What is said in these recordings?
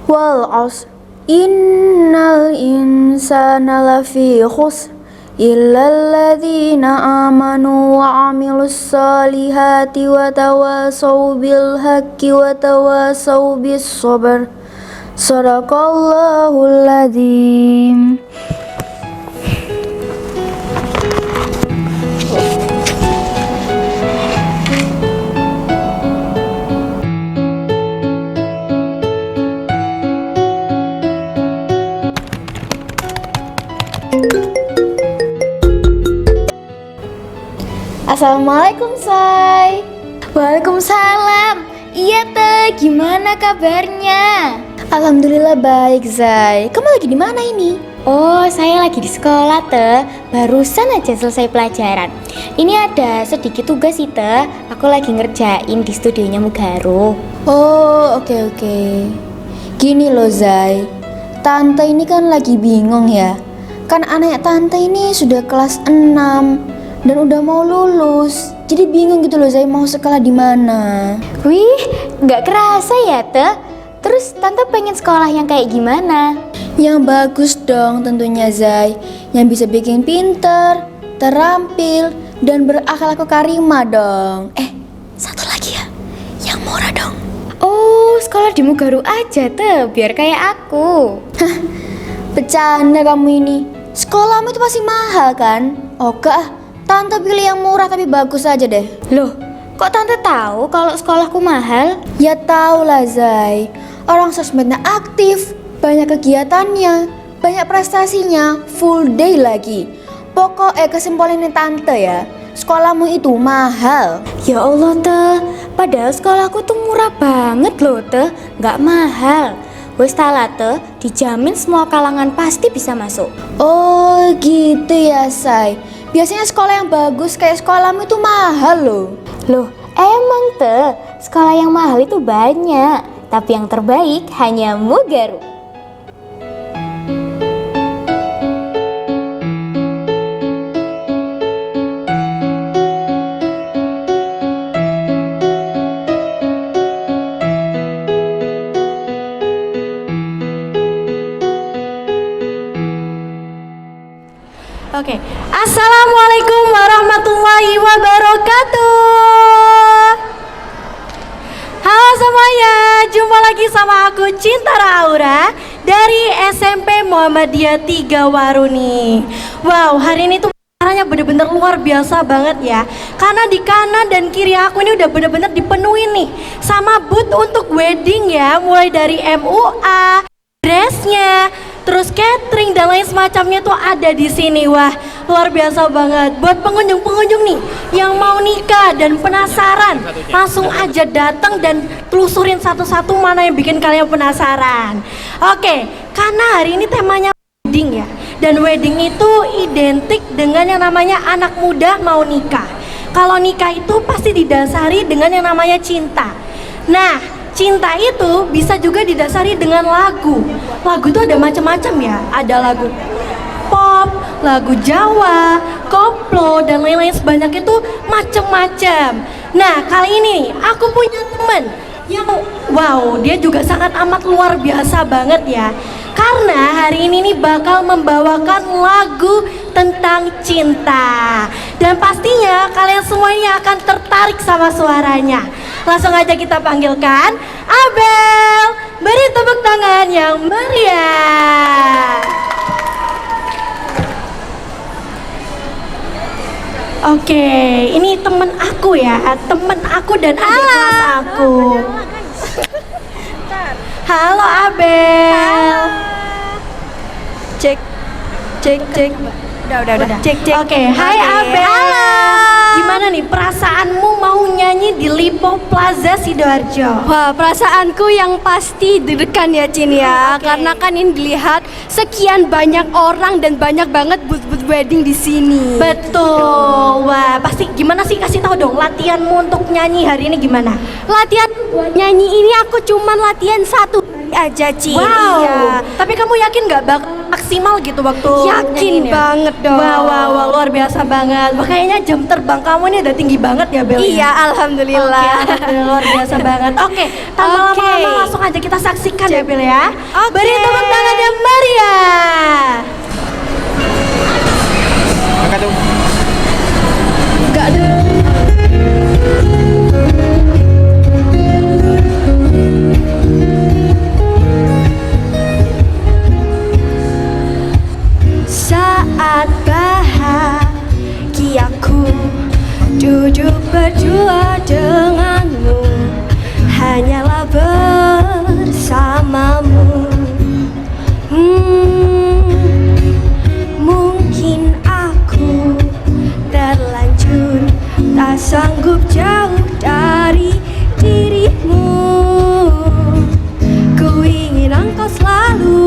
Wal 'ashr innal insana lafi khusr illal ladzina amanu wa 'amilus solihati wa tawasaw bil haqqi wa tawasaw bis sabr. Shadaqallahul adzim. Assalamualaikum, Say. Waalaikumsalam. Iya teh, gimana kabarnya? Alhamdulillah baik, Zai. Kamu lagi di mana ini? Oh, saya lagi di sekolah teh. Barusan aja selesai pelajaran. Ini ada sedikit tugas sih teh. Aku lagi ngerjain di studionya Mugaru. Oh, oke. Gini loh, Zai. Tante ini kan lagi bingung ya. Kan anak tante ini sudah kelas 6 dan udah mau lulus. Jadi bingung gitu loh, Zai, mau sekolah di mana. Wih, nggak kerasa ya teh. Terus tante pengen sekolah yang kayak gimana? Yang bagus dong tentunya, Zai. Yang bisa bikin pinter, terampil, dan berakhlak karimah dong. Satu lagi ya, yang murah dong. Oh, sekolah di Mugaru aja teh, biar kayak aku. Bercanda kamu ini. Sekolahmu itu pasti mahal kan? Oke, tante pilih yang murah tapi bagus aja deh. Loh, kok tante tahu kalau sekolahku mahal? Ya tau lah, Zai. Orang sosmednya aktif, banyak kegiatannya, banyak prestasinya, full day lagi. Pokoknya kesimpulannya tante ya, sekolahmu itu mahal. Ya Allah teh, padahal sekolahku tuh murah banget loh teh, nggak mahal. Wes tala teh, dijamin semua kalangan pasti bisa masuk. Oh gitu ya, Say. Biasanya sekolah yang bagus kayak sekolahmu itu mahal loh. Loh, emang teh, sekolah yang mahal itu banyak. Tapi yang terbaik hanya Mugaru. Oke, Assalamualaikum warahmatullahi wabarakatuh. Halo semuanya, jumpa lagi sama aku Cintara Aura dari SMP Muhammadiyah 3 Waruni. Wow, hari ini tuh acaranya bener-bener luar biasa banget ya. Karena di kanan dan kiri aku ini udah bener-bener dipenuhi nih sama booth untuk wedding ya, mulai dari MUA, dressnya, terus catering dan lain semacamnya tuh ada di sini. Wah, luar biasa banget. Buat pengunjung-pengunjung nih yang mau nikah dan penasaran, langsung aja datang dan telusurin satu-satu mana yang bikin kalian penasaran. Oke, karena hari ini temanya wedding ya. Dan wedding itu identik dengan yang namanya anak muda mau nikah. Kalau nikah itu pasti didasari dengan yang namanya cinta. Nah, cinta itu bisa juga didasari dengan lagu. Lagu itu ada macam-macam ya. Ada lagu pop, lagu Jawa, koplo, dan lain-lain sebanyak itu macam-macam. Nah, kali ini aku punya teman yang wow, dia juga sangat amat luar biasa banget ya. Karena hari ini nih bakal membawakan lagu tentang cinta. Dan pastinya kalian semuanya akan tertarik sama suaranya. Langsung aja kita panggilkan Abel. Beri tepuk tangan yang meriah. Oke, ini temen aku ya, temen aku dan adik kelas aku. Halo Abel. Cek. Udah. Cek. Oke, hai Abel. Halo. Gimana nih perasaanmu mau nyanyi di Lipo Plaza Sidoarjo? Wah, perasaanku yang pasti deg-degan ya, Cin ya. Oke. Karena kan ini dilihat sekian banyak orang dan banyak banget booth-booth wedding di sini. Betul. Wah, pasti gimana sih, kasih tahu dong latihanmu untuk nyanyi hari ini gimana? Latihan nyanyi ini aku cuman latihan satu aja, Cin. Wow. Iya. Tapi kamu yakin nggak bakal maksimal gitu waktu Yakin nyanyiin ya? banget dong. Wah, luar biasa banget. Makanya jam terbang kamu ini udah tinggi banget ya, Bel. Iya, Oke, alhamdulillah. alhamdulillah, luar biasa banget. Oke, tanpa Oke. lama-lama langsung aja kita saksikan ya, Bel ya. Oke. Beri tepuk tangannya Maria. Angkat dong. Enggak ada. Saat bahagiaku duduk berdua denganmu, hanyalah bersamamu. Mungkin aku terlanjur tak sanggup jauh dari dirimu. Ku ingin engkau selalu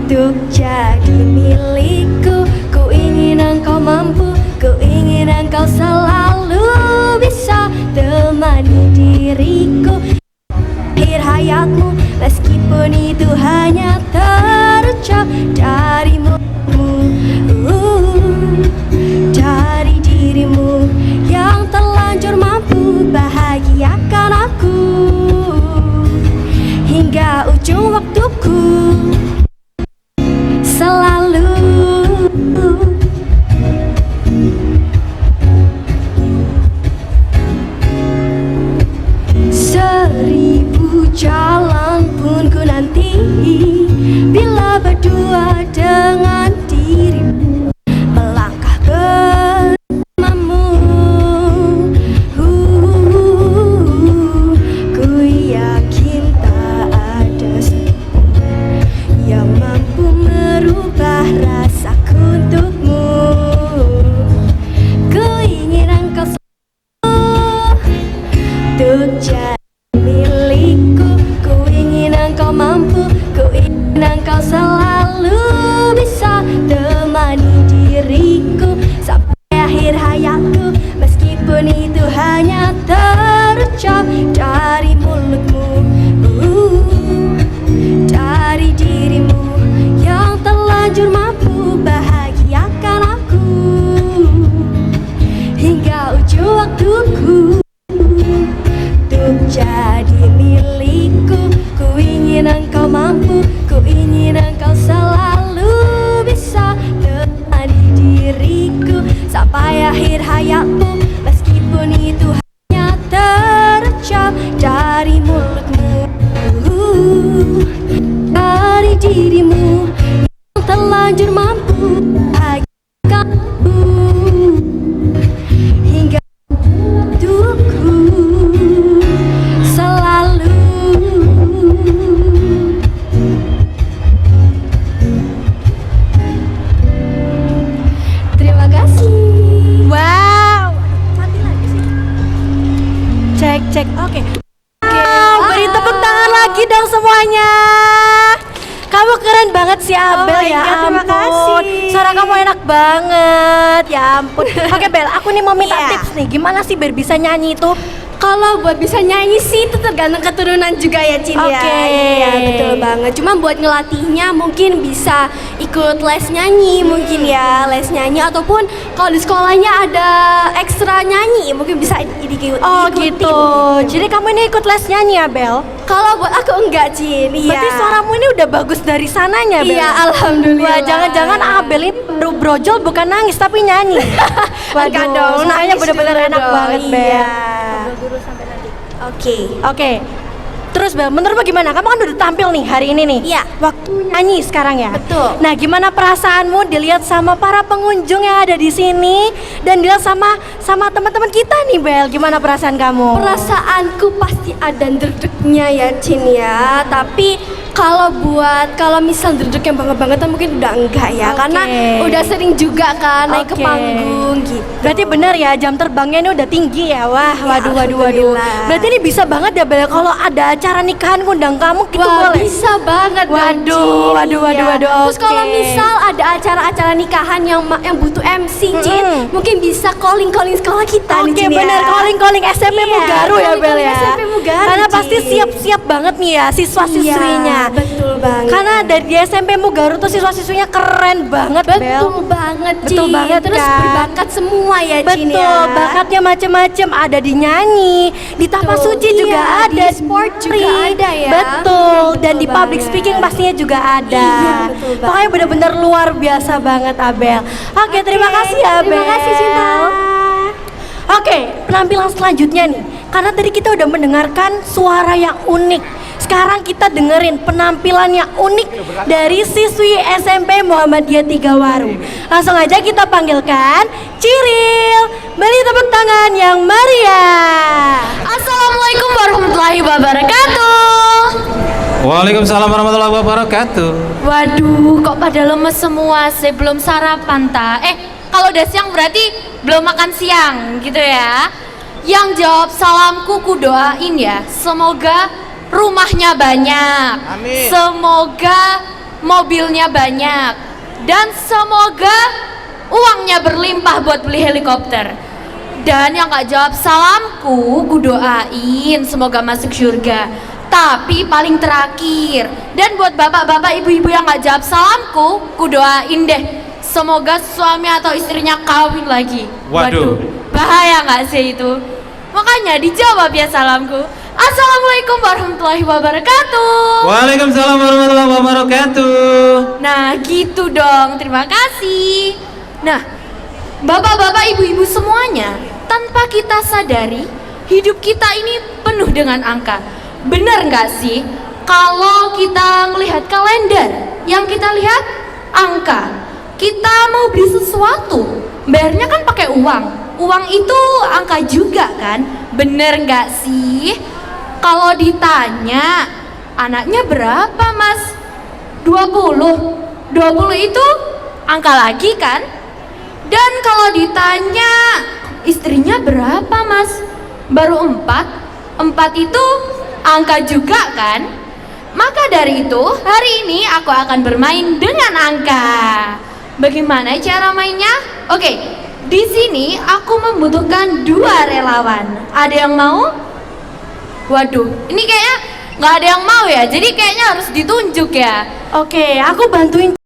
untuk jadi milikku. Ku ingin engkau mampu, ku ingin engkau selalu bisa temani diriku akhir hayatmu, meskipun itu hanya terucap dari dari dirimu yang terlanjur mampu bahagiakan aku hingga ujung waktuku. Selalu seribu jalan pun ku nanti bila berdua dengan dirimu, melangkah bersamamu. Ku yakin tak ada yang mampu merubah rasaku untukmu. Ku ingin engkau untuk jadi milikku. Ku ingin engkau mampu, ku ingin engkau selalu bisa temani diriku sampai akhir hayatku, meskipun itu hanya terucap dari mulutmu, dari dirimu yang terlanjur mampu bahagiakan aku hingga ujung waktuku untuk jadi milikku. Ku ingin engkau mampu, ku ingin engkau selalu bisa temani diriku sampai akhir hayatmu, meskipun itu hanya terucap dari mulutmu, dari dirimu yang terlanjur mampu bahagiakanku hingga untukku selalu. Terima kasih. Wow. Cek. Oke. Beri tepuk tangan lagi dong semuanya. Kamu keren banget sih, Abel. Oh my Ya God, terima ampun. kasih. Suara kamu enak banget. Ya ampun. Oke, Bel, aku nih mau minta Iya. tips nih. Gimana sih biar bisa nyanyi itu? Kalau buat bisa nyanyi sih itu tergantung keturunan juga ya, Cin ya. Oke. Iya, betul banget. Cuma buat ngelatihnya mungkin bisa ikut les nyanyi mungkin ya, les nyanyi ataupun kalau di sekolahnya ada ekstra nyanyi mungkin bisa diikuti. Oh gitu. Jadi kamu ini ikut les nyanyi ya, Bel? Kalau buat aku enggak, Cin. Iya. Berarti suaramu ini udah bagus dari sananya, Bel. Iya, alhamdulillah. Wah, jangan-jangan Abel ini baru brojol bukan nangis tapi nyanyi. Enggak dong, suaranya nangis bener-bener dulu enak dong. banget, Bel. Iya. Oke. Oke. Terus Bel, menurutmu gimana? Kamu kan udah tampil nih hari ini nih. Iya. Waktu nyanyi sekarang ya. Betul. Nah, gimana perasaanmu dilihat sama para pengunjung yang ada di sini dan dilihat sama teman-teman kita nih, Bel? Gimana perasaan kamu? Perasaanku pasti ada deg-degnya ya, Cin ya. Tapi kalau misal deg yang banget-bangetan mungkin udah enggak ya, Oke. karena udah sering juga kan naik ke Oke. panggung gitu. Berarti benar ya, jam terbangnya ini udah tinggi ya. Wah, waduh. alhamdulillah. Berarti ini bisa banget ya, Bel, kalau ada acara nikahan ngundang kamu gitu. Wah, boleh? bisa banget dong, Waduh, Cin. waduh, Iya. Terus oke. kalau misal ada acara-acara nikahan yang butuh MC, Cin, mungkin bisa calling sekolah kita nih, Oke, Cin, ya. benar, calling SMP Iya, Mugaru ya, Bel calling ya. SMP Mugaru, Karena Cin. pasti siap-siap banget nih ya siswa-siswinya. Betul banget. Karena dari di SMP Mugaru tuh siswa-siswinya keren banget, Bel. Betul banget, Betul Cin. banget, Terus kan? berbakat semua ya, Cin ya. Betul, bakatnya macem-macem, ada di nyanyi, di tapak Betul, suci juga iya, ada, di sport juga ada ya. Betul, dan di Betul public banget. speaking pastinya juga ada. Iya, betul banget. Pokoknya benar-benar luar biasa banget, Abel. Oke, terima kasih ya, Abel. Terima kasih, Cinta. Oke, penampilan selanjutnya nih. Karena tadi kita udah mendengarkan suara yang unik. Sekarang kita dengerin penampilan yang unik dari siswi SMP Muhammadiyah 3 Waru. Langsung aja kita panggilkan Ciril. Beri tepuk tangan yang meriah. Assalamualaikum warahmatullahi wabarakatuh. Waalaikumsalam warahmatullahi wabarakatuh. Waduh, kok pada lemes semua sih, belum sarapan ta? Kalau udah siang berarti belum makan siang gitu ya. Yang jawab salamku ku doain ya, semoga rumahnya banyak, Amin. semoga mobilnya banyak, dan semoga uangnya berlimpah buat beli helikopter. Dan yang gak jawab salamku, ku doain semoga masuk surga. Tapi paling terakhir, dan buat bapak-bapak, ibu-ibu yang gak jawab salamku, ku doain deh semoga suami atau istrinya kawin lagi. Waduh. Bahaya gak sih itu? Makanya dijawab ya salamku. Assalamualaikum warahmatullahi wabarakatuh. Waalaikumsalam warahmatullahi wabarakatuh. Nah gitu dong, terima kasih. Nah, bapak-bapak, ibu-ibu semuanya, tanpa kita sadari, hidup kita ini penuh dengan angka. Benar nggak sih? Kalau kita melihat kalender, yang kita lihat angka. Kita mau beli sesuatu, bayarnya kan pakai uang. Uang itu angka juga kan? Bener nggak sih? Kalau ditanya, anaknya berapa mas? 20. 20 itu angka lagi kan? Dan kalau ditanya, istrinya berapa mas? Baru 4. 4 itu angka juga kan? Maka dari itu, hari ini aku akan bermain dengan angka. Bagaimana cara mainnya? Oke, di sini aku membutuhkan 2 relawan. Ada yang mau? Waduh, ini kayaknya nggak ada yang mau ya. Jadi kayaknya harus ditunjuk ya. Oke, aku bantuin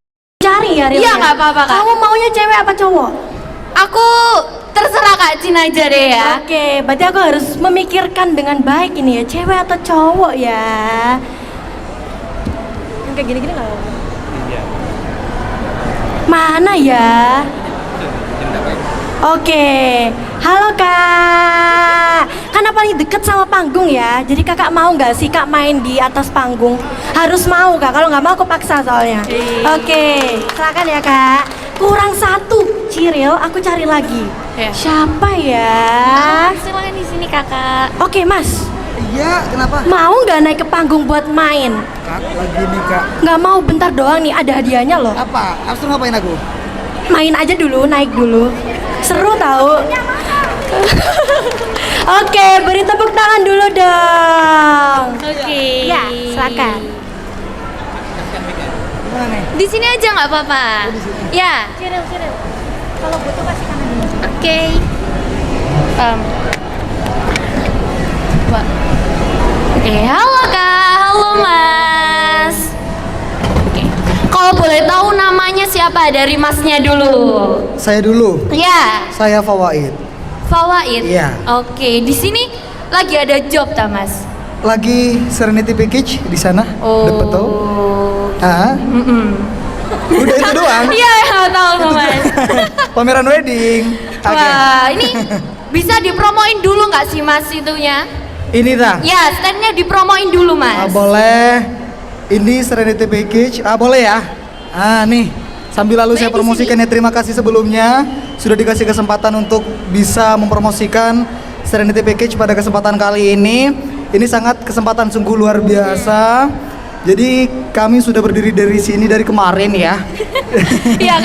cari ya, Ril. Iya, nggak apa-apa, Kak. Kamu maunya cewek apa cowok? Aku terserah Kak Cin aja deh ya. Oke, berarti aku harus memikirkan dengan baik ini ya, cewek atau cowok ya. Yang kayak gini-gini nggak apa-apa. Mana ya? Oke, halo Kak. Karena paling deket sama panggung ya. Jadi Kakak mau nggak sih Kak main di atas panggung? Harus mau Kak. Kalau nggak mau aku paksa soalnya. Oke, silakan ya Kak. Kurang 1, Ciril. Aku cari lagi. Ya. Siapa ya? Silakan di sini Kakak. Oke Mas, Iya, kenapa? mau nggak naik ke panggung buat main? Kak, lagi nih kak. Nggak mau, bentar doang nih, ada hadiahnya loh. Apa? Abis itu ngapain aku? Main aja dulu, naik dulu. Seru tahu. Oke, beri tepuk tangan dulu dong. Oke. Ya, silakan. Gimana nih? Di sini aja nggak apa-apa. Ya. Ciril. Kalau butuh kasih kanan dulu. Oke. Oke, halo Kak, halo Mas. Oke. Kalau boleh tahu namanya siapa dari Masnya dulu? Saya dulu. Ya, Saya Fawaid. Fawaid. Iya. Oke, di sini lagi ada job ta Mas? Lagi Serenity Package di sana. Dapet tau? Ah, udah itu doang. Iya, tahu tuh Mas. Pameran wedding. Oke. Wah, ini bisa dipromoin dulu nggak sih Mas itunya? Ini dah. Ya, standnya dipromoin dulu Mas. Boleh. Ini Serenity Package. Boleh ya. Nih. Sambil lalu saya promosikan ya, terima kasih sebelumnya sudah dikasih kesempatan untuk bisa mempromosikan Serenity Package pada kesempatan kali ini. Ini sangat kesempatan sungguh luar biasa. Jadi kami sudah berdiri dari sini dari kemarin ya. Iya,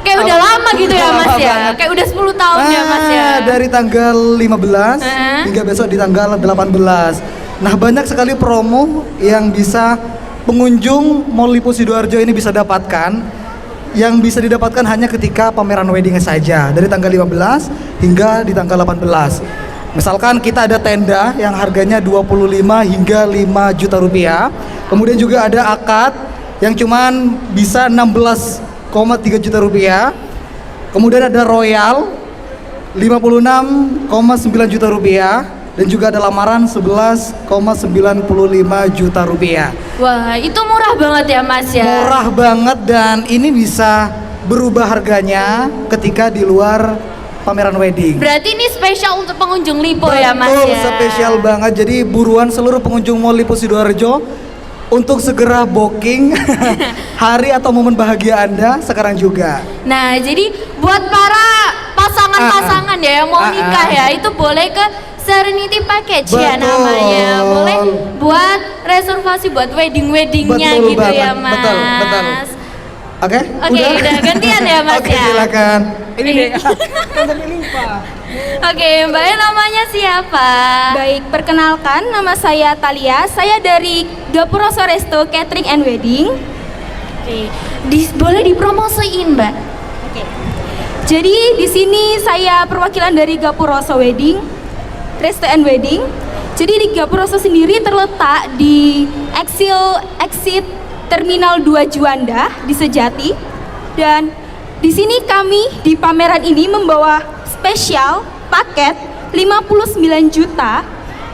kayak udah lama gitu ya Mas Lama ya. banget. Kayak udah 10 tahun ya Mas ya. Dari tanggal 15 hingga besok di tanggal 18. Nah, banyak sekali promo yang bisa pengunjung Mall Lipo Sidoarjo ini bisa dapatkan. Yang bisa didapatkan hanya ketika pameran weddingnya saja dari tanggal 15 hingga di tanggal 18. Misalkan kita ada tenda yang harganya 25 hingga 5 juta rupiah. Kemudian juga ada akad yang cuman bisa 16,3 juta rupiah. Kemudian ada royal 56,9 juta rupiah. Dan juga ada lamaran 11,95 juta rupiah. Wah, itu murah banget ya Mas ya. Murah banget dan ini bisa berubah harganya ketika di luar pameran wedding. Berarti ini spesial untuk pengunjung Lipo ya Mas Betul, ya. spesial banget. Jadi buruan seluruh pengunjung Mall Lipo Sidoarjo untuk segera booking hari atau momen bahagia Anda sekarang juga. Nah, jadi buat para pasangan-pasangan ya yang mau nikah ya, itu boleh ke Serenity Package ya Betul. namanya. Boleh buat reservasi buat wedding-weddingnya Betul gitu banget. ya Mas. Betul. Oke, Udah gantian ya Mas Oke, ya. silakan. Ini deh. Oke, Mbaknya namanya siapa? Baik, perkenalkan nama saya Talia. Saya dari Gapuroso Resto Catering and Wedding. Oke, boleh dipromosiin Mbak? Jadi di sini saya perwakilan dari Gapuroso Wedding, Resto and Wedding. Jadi di Gapuroso sendiri terletak di exit Terminal 2 Juanda di Sejati. Dan di sini kami di pameran ini membawa spesial paket 59 juta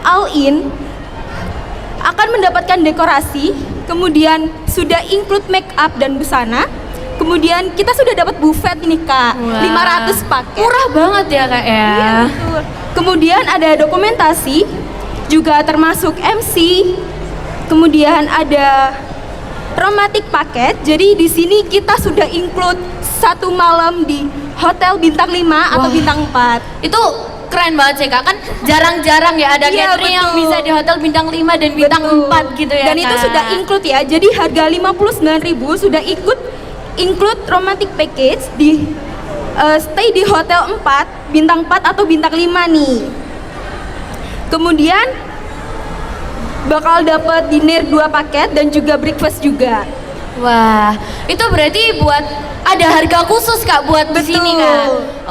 all in, akan mendapatkan dekorasi, kemudian sudah include make up dan busana. Kemudian kita sudah dapat buffet ini Kak, Wah. 500 paket. Murah banget ya Kak ya. Iya, betul. Kemudian ada dokumentasi, juga termasuk MC. Kemudian ada romantic paket. Jadi di sini kita sudah include 1 malam di hotel bintang 5 atau bintang 4. Itu keren banget sih Kak, kan jarang-jarang ya ada Iya, catering yang betul. bisa di hotel bintang 5 dan bintang Betul. 4 gitu ya Dan itu Kak. sudah include ya. Jadi harga 59.000 sudah include romantic package di stay di hotel 4, bintang 4 atau bintang 5 nih. Kemudian bakal dapat dinner 2 paket dan juga breakfast juga. Wah, itu berarti buat ada harga khusus Kak buat di sini Kak.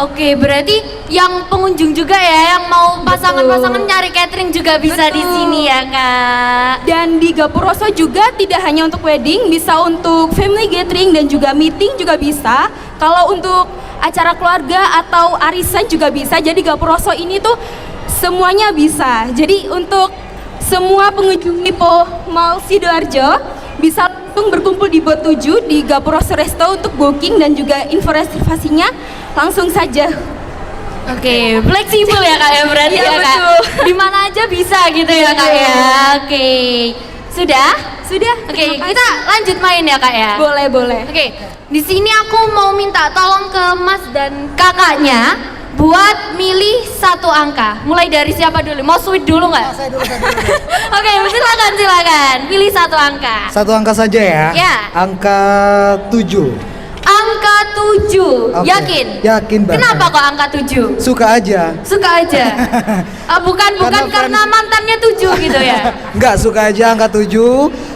Oke, berarti yang pengunjung juga ya yang mau pasangan-pasangan nyari catering juga bisa di Betul. sini ya Kak. Dan di Gapuroso juga tidak hanya untuk wedding, bisa untuk family gathering dan juga meeting juga bisa. Kalau untuk acara keluarga atau arisan juga bisa. Jadi Gapuroso ini tuh semuanya bisa. Jadi untuk semua pengunjung Lipo Mall Sidoarjo bisa langsung berkumpul di Bot 7 di Gapuroso Resto untuk booking dan juga info reservasinya langsung saja. Oke, fleksibel ya Kak ya berarti Iya, ya Kak. betul. Di mana aja bisa gitu ya Kak ya. Oke. Sudah? Sudah? Oke, terima kasih. kita lanjut main ya Kak ya. Boleh. Oke, di sini aku mau minta tolong ke Mas dan kakaknya buat milih 1 angka. Mulai dari siapa dulu? Mau sweet dulu nggak? Saya dulu. Oke, silakan. Pilih 1 angka. Satu angka saja ya. Ya. Angka 7. Angka 7. Oke. Yakin? Yakin banget. Kenapa kok angka 7? Suka aja. Suka aja. Bukan karena mantannya 7 gitu ya. Enggak, suka aja angka 7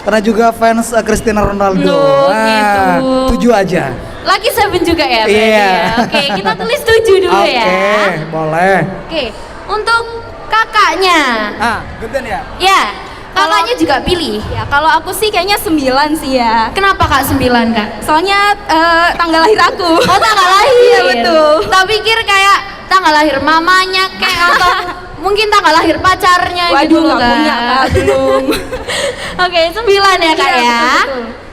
karena juga fans Cristiano Ronaldo. Loh, gitu. 7 aja. Lucky 7 juga ya berarti Iya. ya. Oke, kita tulis 7 dulu ya. Oke, boleh. Oke, untuk kakaknya. Geden ya? Ya, kakaknya juga pilih. Ya, kalau aku sih kayaknya 9 sih ya. Kenapa Kak 9 Kak? Soalnya tanggal lahir aku. Oh, tanggal lahir. Iya, betul. Tak pikir kayak tanggal lahir mamanya kayak atau mungkin tanggal lahir pacarnya Waduh, gitu loh nggak Kak. punya, Kak, belum. Oke, 9 ya Kak Iya, ya. betul.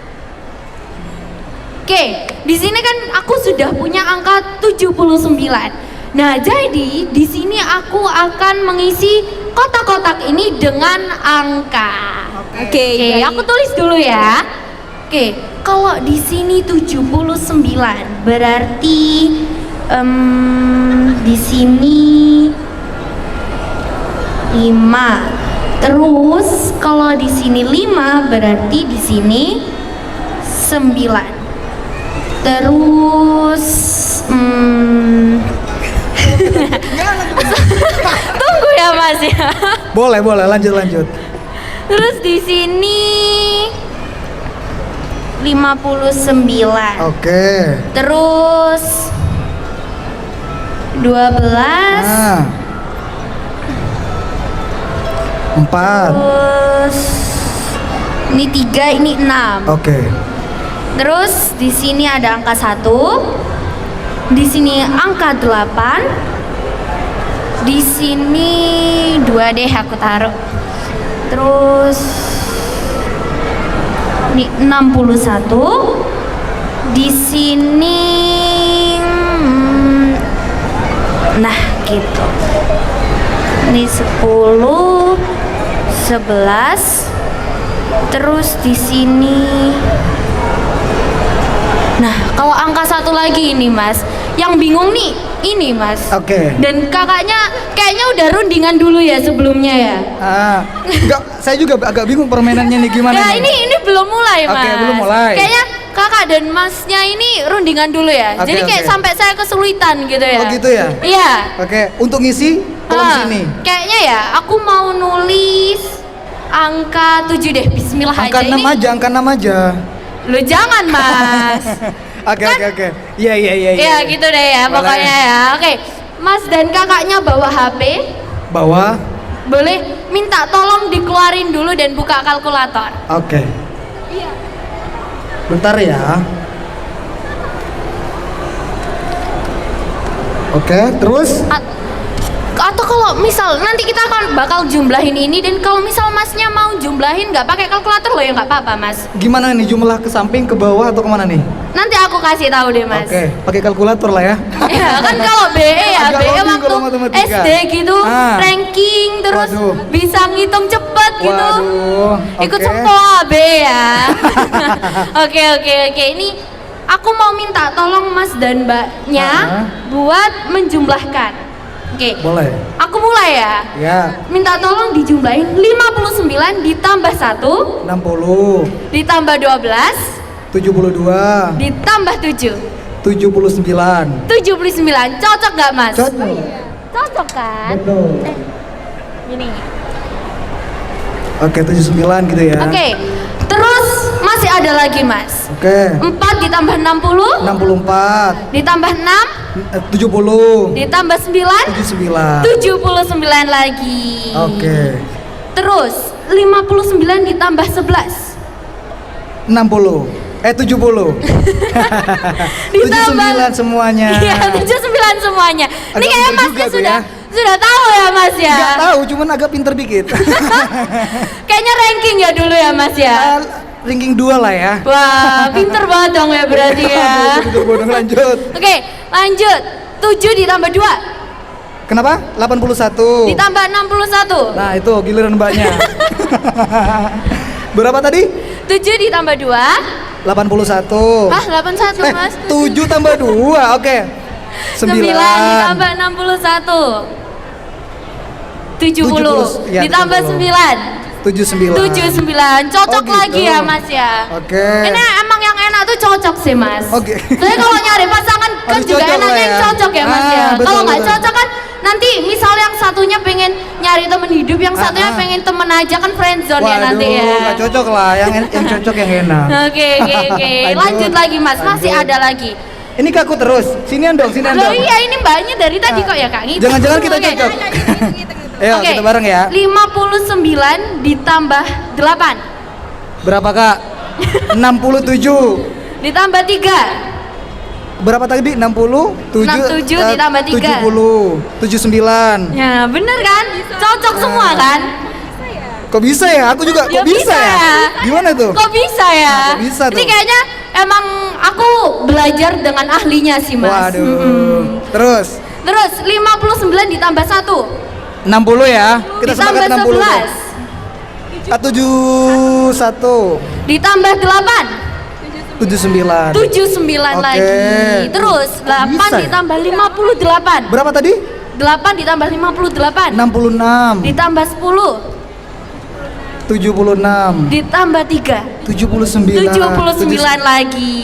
Oke, di sini kan aku sudah punya angka 79. Nah, jadi di sini aku akan mengisi kotak-kotak ini dengan angka. Oke, Oke, baik. aku tulis dulu ya. Oke, kalau di sini 79 berarti di sini 5. Terus kalau di sini 5 berarti di sini 9. Terus tunggu ya Mas ya. Boleh, lanjut. Terus di sini 59. Oke. Terus 12. 4. Terus Ini 3, ini 6. Oke. Terus di sini ada angka 1. Di sini angka 8. Di sini 2 deh aku taruh. Terus ini 61. Di sini nah gitu. Ini 10, 11. Terus di sini. Nah, kalau angka 1 lagi ini, Mas. Yang bingung nih ini, Mas. Oke. Dan kakaknya kayaknya udah rundingan dulu ya sebelumnya ya. Enggak, saya juga agak bingung permainannya nih gimana Ya, nih. ini belum mulai, Mas. Oke, belum mulai. Kayaknya kakak dan masnya ini rundingan dulu ya. Oke, Jadi kayak oke. sampai saya kesulitan gitu ya. Oh, gitu ya? Iya. Oke, untuk ngisi kolom Ah, sini. Kayaknya ya, aku mau nulis angka 7 deh. Bismillah Angka aja 6 ini. aja, angka 6 aja. Lu jangan, Mas. Oke, oke. Iya. Ya gitu deh ya, Boleh. pokoknya ya. Oke, Mas dan kakaknya bawa HP. Bawa. Boleh minta tolong dikeluarin dulu dan buka kalkulator. Oke. Bentar ya. Oke, terus Atau kalau misal nanti kita akan bakal jumlahin ini, dan kalau misal masnya mau jumlahin nggak pakai kalkulator loh ya nggak apa-apa, Mas. gimana nih jumlah ke samping, ke bawah atau kemana nih? Nanti aku kasih tahu deh, Mas. Oke, pakai kalkulator lah ya. Ya kan kalau BE ya, Agak BE loading waktu kalau matematika. SD gitu, ranking terus Waduh. bisa ngitung cepet gitu. Waduh, Ikut oke. semua BE ya. Oke. Ini aku mau minta tolong Mas dan Mbaknya buat menjumlahkan. Oke. Boleh. Aku mulai ya. Ya, Minta tolong dijumlahin 59 ditambah 1 60, ditambah 12 72, ditambah 7 79. 79. Cocok gak, Mas? Cocok. Cocok kan? Betul. Gini. Oke, 79 gitu ya. Oke. Terus masih ada lagi, Mas. Oke. 4 ditambah 60 64, ditambah 6 70, ditambah 9 79. 79 lagi. Oke. Terus 59 ditambah 11 60. 70. Ditambah 79 semuanya. Iya, 79 semuanya. Ini Agak kayaknya pinter Masnya juga tuh sudah ya. sudah tahu ya, Mas ya. Enggak tahu, cuman agak pinter dikit. Kayaknya ranking ya dulu ya, Mas ya. Ranking 2 lah ya. Wah, pinter banget dong ya berarti ya. Betul, bodoh, lanjut. Oke, lanjut. 7 ditambah 2 Kenapa? 81. ditambah 61. Nah, itu giliran mbaknya. Berapa tadi? 7 ditambah 2. 81. Ah, 81, Mas. 7 tambah 2. Oke. 9 ditambah 61. 70 ya, ditambah 70. 9. 79. 79. Cocok Oh, gitu. lagi ya, Mas ya. Oke. Ini emang yang enak tuh cocok sih, Mas. Oke. Soalnya kalau nyari pasangan kan Harus juga cocok enaknya lah yang ya. cocok ya, Mas ya. Betul, Kalau nggak betul. cocok kan nanti misal yang satunya pengen nyari temen hidup, yang satunya pengen temen aja, kan friendzone ya nanti ya. Waduh, nggak cocok lah. Yang cocok yang enak. Oke. Lanjut lagi, Mas. Masih Lanjut. ada lagi. Ini ke aku terus. Sinian dong, sinian Loh dong. iya, ini mbaknya dari tadi kok ya, Kak. Gitu. Jangan-jangan kita Oke. cocok. Ayo, Oke. kita bareng ya. 59 ditambah 8 Berapa, Kak? 67. ditambah 3 Berapa tadi? 67. 67 ditambah 3. 70. 79. Ya, bener kan? Cocok semua kan? Kok bisa ya? Aku juga Ya, kok bisa ya? Gimana tuh? Kok bisa ya? Nah, kok bisa Ini tuh? kayaknya emang aku belajar dengan ahlinya sih, Mas. Waduh. Terus Terus 59 ditambah 1 60 ya. Kita ditambah sepakat 60. 11 71. ditambah 8 79. 79 Oke. lagi. Terus 8 bisa ya? ditambah 58 Berapa tadi? 8 ditambah 58 66. ditambah 10 76. ditambah 3 79. 79 lagi.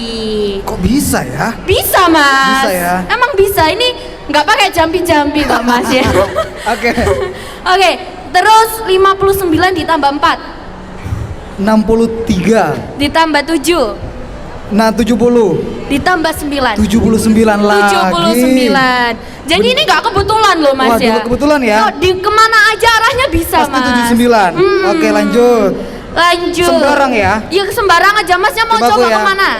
Kok bisa ya? Bisa, Mas. Bisa ya? Emang bisa. Ini nggak pakai jampi-jampi kok, Mas ya. Oke. Oke, terus 59 ditambah 4 63. ditambah 7 Nah, 70. ditambah 9 79 lagi. 79. Jadi ini nggak kebetulan loh, Mas Waduh, ya. kebetulan ya. Oh, di kemana aja arahnya bisa, Pasti Mas. 79. Oke, lanjut. Lanjut. Sembarang ya. Ya sembarang aja, masnya mau Coba aku coba ya. kemana?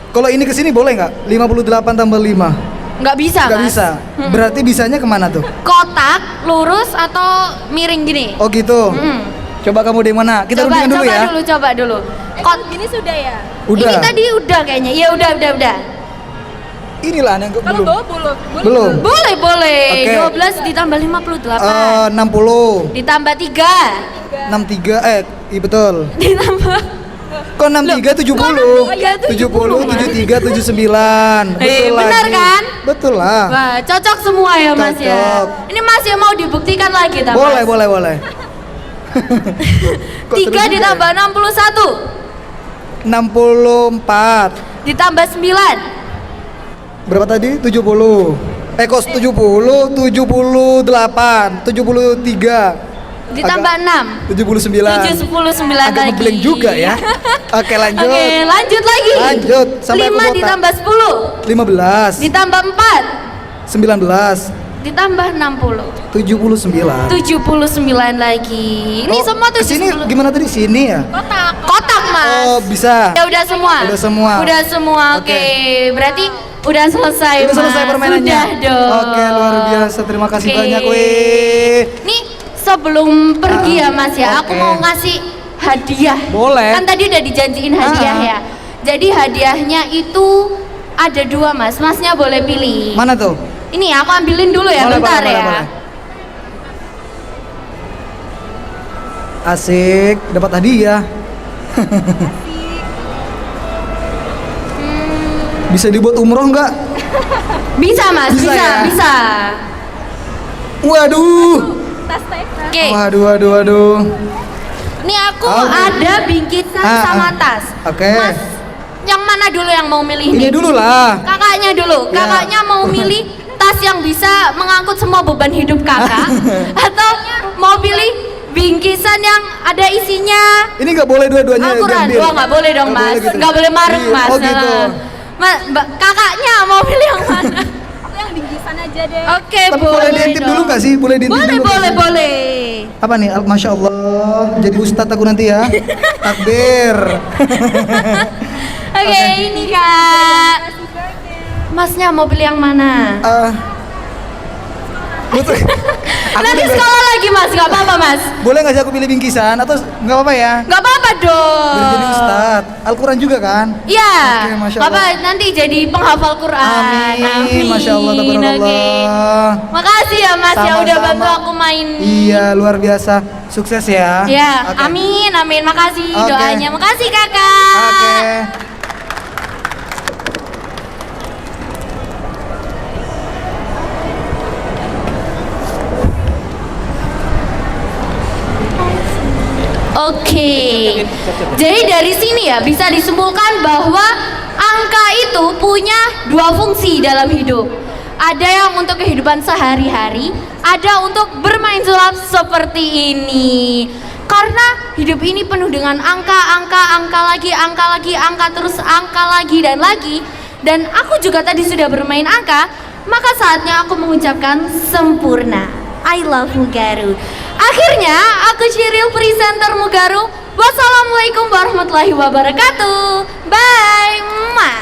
Kalau ini ke sini boleh nggak? 58 tambah 5. Nggak bisa, Nggak Mas. bisa. Berarti bisanya kemana tuh? Kotak, lurus atau miring gini? Oh gitu. Coba kamu di mana? Kita coba rundingin dulu coba ya. dulu, coba dulu. Gini sudah ya? Udah. Ini tadi udah kayaknya. Ya udah. Inilah yang Kalau belum. bawah belum. Belum. Boleh. Oke. 12 ditambah 58. 60. Ditambah 3. 63 iya betul. Ditambah Kok 63 70? 63, 70 73 79. Betul benar lagi. kan? Betul lah. Wah, cocok semua ya Mas ya. Cocok. Ini Mas ya mau dibuktikan lagi tak Boleh, Mas? boleh. Kok 3 terus juga ditambah ya? 61 64. ditambah 9 Berapa tadi? 70. Kos 70, 78, 73. ditambah 6 79. 79 Agak lagi. ngeblank juga ya. Oke, lanjut. Oke, lanjut lagi. Lanjut, sampai aku 5 botak. ditambah 10 15, ditambah 4 19, ditambah 60 79. 79 lagi. Ini Oh, semua kesini 70. gimana tadi? Sini ya? Kotak Mas. Oh, bisa. Ya udah semua. Udah semua. Udah semua. Oke. Oke. Berarti udah selesai. Udah selesai Mas. permainannya. Sudah dong. Oke, luar biasa. Terima kasih Oke. banyak, weh. Nih sebelum pergi ya Mas ya, aku oke. mau ngasih hadiah. Boleh. Kan tadi udah dijanjiin hadiah ya. Jadi hadiahnya itu ada 2 Mas. Masnya boleh pilih. Mana tuh? Ini aku ambilin dulu ya, Boleh, bentar boleh, ya. boleh. Asik, dapat hadiah. Bisa dibuat umroh nggak? Bisa Mas, Bisa bisa, ya? bisa. Waduh. Oke. Waduh. Ini aku Oke. ada bingkisan sama tas. Oke. Mas, yang mana dulu yang mau milih Ini nih? dulu lah. Kakaknya dulu. Ya. Kakaknya mau milih tas yang bisa mengangkut semua beban hidup kakak, atau mau pilih bingkisan yang ada isinya Ini nggak boleh dua-duanya Al-Quran? diambil. Wah, nggak boleh dong Nggak Mas. boleh gitu. Nggak boleh maruk Iya, Mas. Oh gitu. Kakaknya mau pilih yang mana? Aku yang bingkisan aja deh. Oke, Tapi boleh diintip dong. dulu nggak sih? Boleh diintip Boleh, dulu nggak boleh, sih? boleh. Apa nih? Masya Allah. Jadi ustadz aku nanti ya. Takbir. Oke, ini Kak. Masnya mau pilih yang mana? Betul. Aku Nanti juga- sekolah lagi Mas, nggak apa-apa Mas. Boleh nggak sih aku pilih bingkisan atau nggak apa-apa ya? Nggak apa-apa dong. Biar jadi ustadz. Al-Quran juga kan? Iya. Oke, Masya Apa Allah. nanti jadi penghafal Quran. Amin. Masya Allah. Oke. Tabarakallah. Makasih ya Mas ya udah Sama-sama. bantu aku main. Iya, luar biasa. Sukses ya. Ya, Oke. amin, amin. Makasih Oke. doanya. Makasih Kakak. Oke. Oke. Jadi dari sini ya bisa disimpulkan bahwa angka itu punya 2 fungsi dalam hidup. Ada yang untuk kehidupan sehari-hari, ada untuk bermain sulap seperti ini. Karena hidup ini penuh dengan angka terus angka lagi dan lagi. Dan aku juga tadi sudah bermain angka, maka saatnya aku mengucapkan sempurna. I love Mugaru. Akhirnya aku Cyril presenter Mugaru. Wassalamualaikum warahmatullahi wabarakatuh. Bye. Mwah.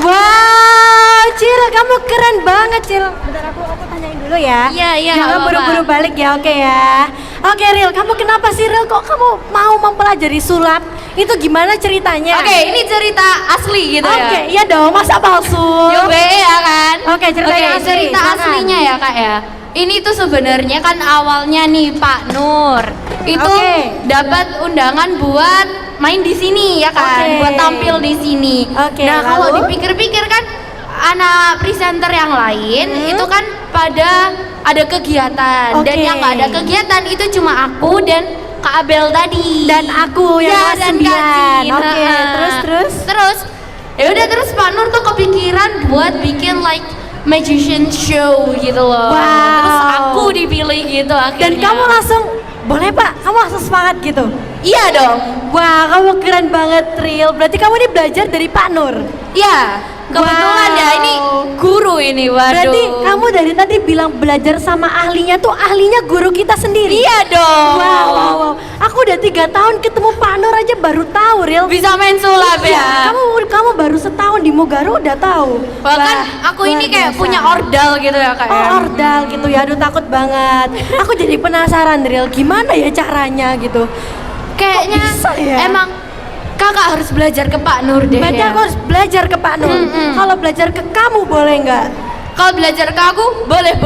Wow, Cil, kamu keren banget, Cil. Bentar aku tanyain dulu ya. Iya, iya, Jangan nggak buru-buru apa-apa. balik ya, oke ya. Oke, Ril, kamu kenapa sih, Ril? Kok kamu mau mempelajari sulap? Itu gimana ceritanya? Oke, ini cerita asli gitu ya. Oke, iya dong, masa palsu? Yo ya kan. Oke, cerita yang asli, cerita silakan. aslinya ya Kak ya. Ini tuh sebenarnya kan awalnya nih Pak Nur itu Oke. dapat undangan buat main di sini ya kan, Oke. buat tampil di sini. Oke, Nah kalau lalu? dipikir-pikir kan anak presenter yang lain itu kan pada ada kegiatan dan Oke. yang nggak ada kegiatan itu cuma aku dan Kak Abel tadi Dan aku yang ya, kelas dan 9. Kak Jin. Oke, Heeh. terus? Ya udah terus Pak Nur tuh kepikiran buat bikin like magician show gitu loh. Wow. Terus aku dipilih gitu akhirnya. Dan kamu langsung, boleh Pak? Kamu langsung semangat gitu? Iya dong. Wah, kamu keren banget, Ril. Berarti kamu ini belajar dari Pak Nur? Iya. Kebetulan ya ini guru ini, waduh. Berarti kamu dari tadi bilang belajar sama ahlinya tuh ahlinya guru kita sendiri. Iya dong. Wow. Aku udah 3 tahun ketemu Pak Nur aja baru tahu, Ril. Bisa main sulap Iya, ya. kamu baru setahun di Mogaru udah tahu. Bahkan Wah, aku ini luar kayak biasa. punya ordal gitu ya kak. Oh, ordal gitu ya. Aduh, takut banget. Aku jadi penasaran, Ril, gimana ya caranya gitu. Kayaknya Kok bisa ya? emang kakak harus belajar ke Pak Nur deh. Berarti ya. aku harus belajar ke Pak Nur. Kalau belajar ke kamu boleh nggak? Kalau belajar ke aku boleh.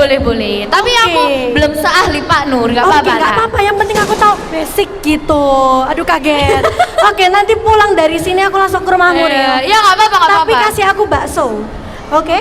Tapi Oke. aku belum seahli Pak Nur, nggak apa-apa. Oke, nggak Kak. apa-apa. Yang penting aku tahu basic gitu. Aduh, kaget. Oke, nanti pulang dari sini aku langsung ke rumahmu, Ril. Ya nggak apa-apa, nggak Tapi apa-apa. kasih aku bakso. Oke?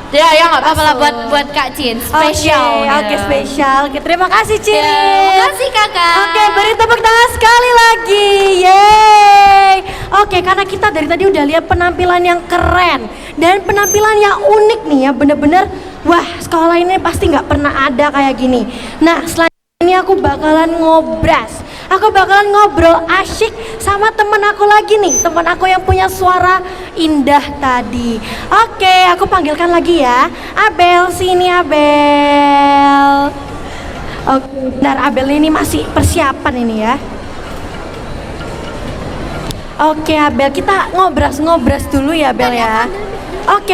Ya nggak apa-apa lah buat Kak Cin, spesial. Oke, spesial. Oke, terima kasih, Ciri. Ya, makasih kakak. Oke, beri tepuk tangan sekali lagi. Yeay. Oke, karena kita dari tadi udah lihat penampilan yang keren dan penampilan yang unik nih ya, bener-bener wah, sekolah ini pasti nggak pernah ada kayak gini. Nah, selanjutnya ini aku bakalan ngobras. Aku bakalan ngobrol asyik sama temen aku lagi nih, temen aku yang punya suara indah tadi. Oke, aku panggilkan lagi ya. Abel, sini Abel. Oke, bentar, Abel ini masih persiapan ini ya. Oke Abel, kita ngobras dulu ya Abel ya. Oke.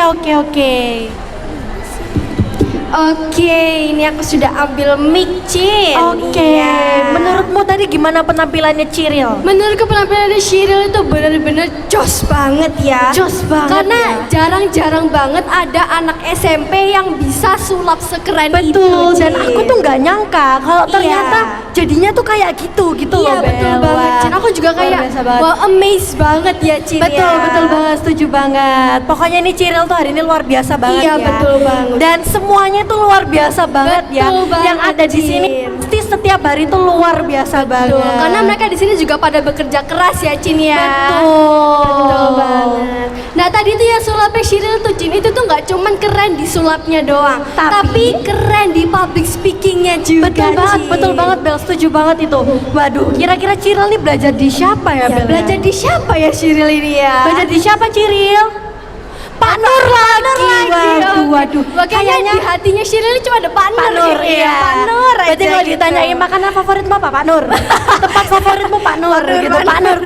Oke, ini aku sudah ambil mic, Cin. Oke, Iya. menurutmu tadi gimana penampilannya Ciril? Menurutku penampilan Shiril itu benar-benar jos banget ya. Jos banget Karena ya. jarang-jarang banget ada anak SMP yang bisa sulap sekeren itu. Betul, dan Cin. aku tuh nggak nyangka kalau Iya. ternyata jadinya tuh kayak gitu Iya loh betul Bel. banget, Wah, Cin. Aku juga luar kayak biasa banget. wah amazed banget ya, Cin. Betul, ya. betul banget, setuju banget. Pokoknya ini Ciril tuh hari ini luar biasa banget Iya, ya. betul banget. Dan semuanya tuh luar biasa banget ya. Betul banget, Yang ada di sini Cin. pasti setiap hari tuh luar biasa banget. Betul, karena mereka di sini juga pada bekerja keras ya, Cin ya. Betul Banget. Nah tadi tuh ya sulapnya Shiril tuh, Cin, itu tuh nggak cuman keren di sulapnya doang, tapi keren di public speakingnya juga. Betul banget Bel, setuju banget itu. Waduh, kira-kira Ciril nih belajar di siapa ya, Ya, Bel? belajar di siapa ya Shiril ini ya? Belajar di siapa Ciril? Pak Nur lagi. Waduh. Kayaknya di hatinya Shiril ini cuma ada Pak Nur. Iya. Pak Nur aja Berarti kalau gitu. ditanyain makanan favoritmu apa, Pak Nur? Tempat favoritmu Pak Nur gitu, Pak Nur.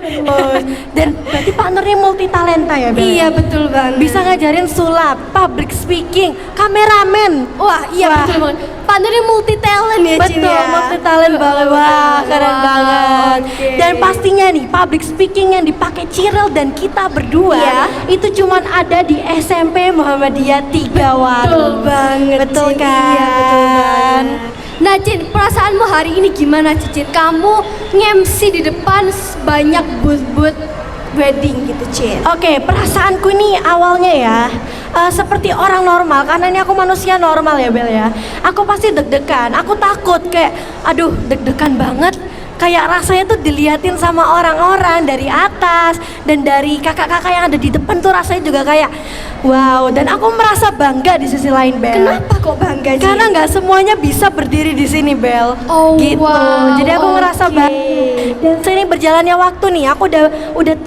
Dan berarti Pak Nur ini multi talenta ya, Bel? Iya betul banget. Bisa ngajarin sulap, public speaking, kameramen. Wah iya Wah. betul banget. Pak Nur ini multi talent ya, Cin Betul, ya. multi talent banget. Wah, keren Wow, banget. oke. Dan pastinya nih, public speaking yang dipakai Ciril dan kita berdua Iya. itu cuman ada di SMP Muhammadiyah 3 Waru. Betul banget, Betul Cin. kan? Iya, betul banget. Nah, Cin, perasaanmu hari ini gimana, Cin? Kamu nge-MC di depan banyak booth-booth wedding gitu, Cin. Oke, perasaanku ini awalnya ya seperti orang normal, karena ini aku manusia normal ya Bel ya. Aku pasti deg-degan, aku takut kayak aduh deg-degan banget. Kayak rasanya tuh diliatin sama orang-orang dari atas dan dari kakak-kakak yang ada di depan tuh rasanya juga kayak wow, dan aku merasa bangga di sisi lain Bel. Kenapa kok bangga, Cin? Karena nggak semuanya bisa berdiri di sini Bel. Oh, gitu. wow, Jadi aku ngerasa oke. bangga. Dan sini berjalannya waktu nih, aku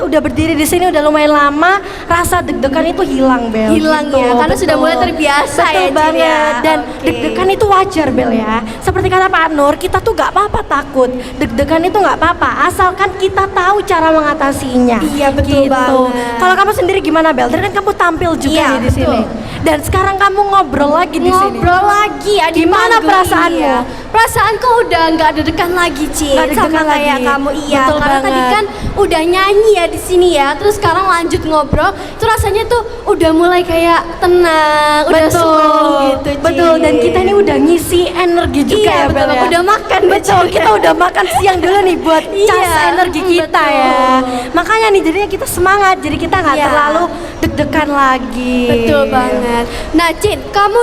udah berdiri di sini udah lumayan lama, rasa deg-degan itu hilang Bel. Hilang Gitu, ya, karena betul. sudah mulai terbiasa Betul ya, Cin, banget. ya. Dan Oke. deg-degan itu wajar Bel ya. Seperti kata Pak Nur, kita tuh nggak apa-apa takut. Deg-degan itu nggak apa-apa, asalkan kita tahu cara mengatasinya. Iya, betul gitu. banget. Kalau kamu sendiri gimana Bel? Tadi kan kamu tampil juga Iya, nih di sini. Dan sekarang kamu ngobrol lagi di sini. Ngobrol lagi ya di Gimana panggung, perasaanmu? iya. Perasaanku udah nggak deg-degan lagi, Cin. Nggak deg-degan Sama kayak lagi. kamu, iya. Betul Karena tadi banget. kan udah nyanyi ya di sini ya. Terus sekarang lanjut ngobrol, itu rasanya tuh udah mulai kayak tenang, udah Betul, slow gitu, Cin. betul. Dan kita ini udah ngisi energi juga Iya, ya betul. Bel ya. Udah makan, betul. Cin. Kita udah makan siang dulu nih buat cas Iya, energi kita betul. ya. Makanya nih jadinya kita semangat. Jadi kita nggak Iya. terlalu deg-degan lagi. Betul banget. Nah, Cin, kamu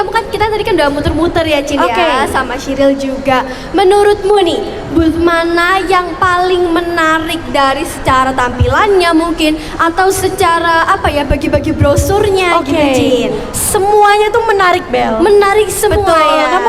kan kita tadi kan udah muter-muter ya, Cin Oke. ya, sampai sama Shiril juga. Menurutmu nih, booth mana yang paling menarik dari secara tampilannya mungkin atau secara apa ya bagi-bagi brosurnya gitu, Cin? Semuanya tuh menarik, Bel. Menarik semua Betul. ya.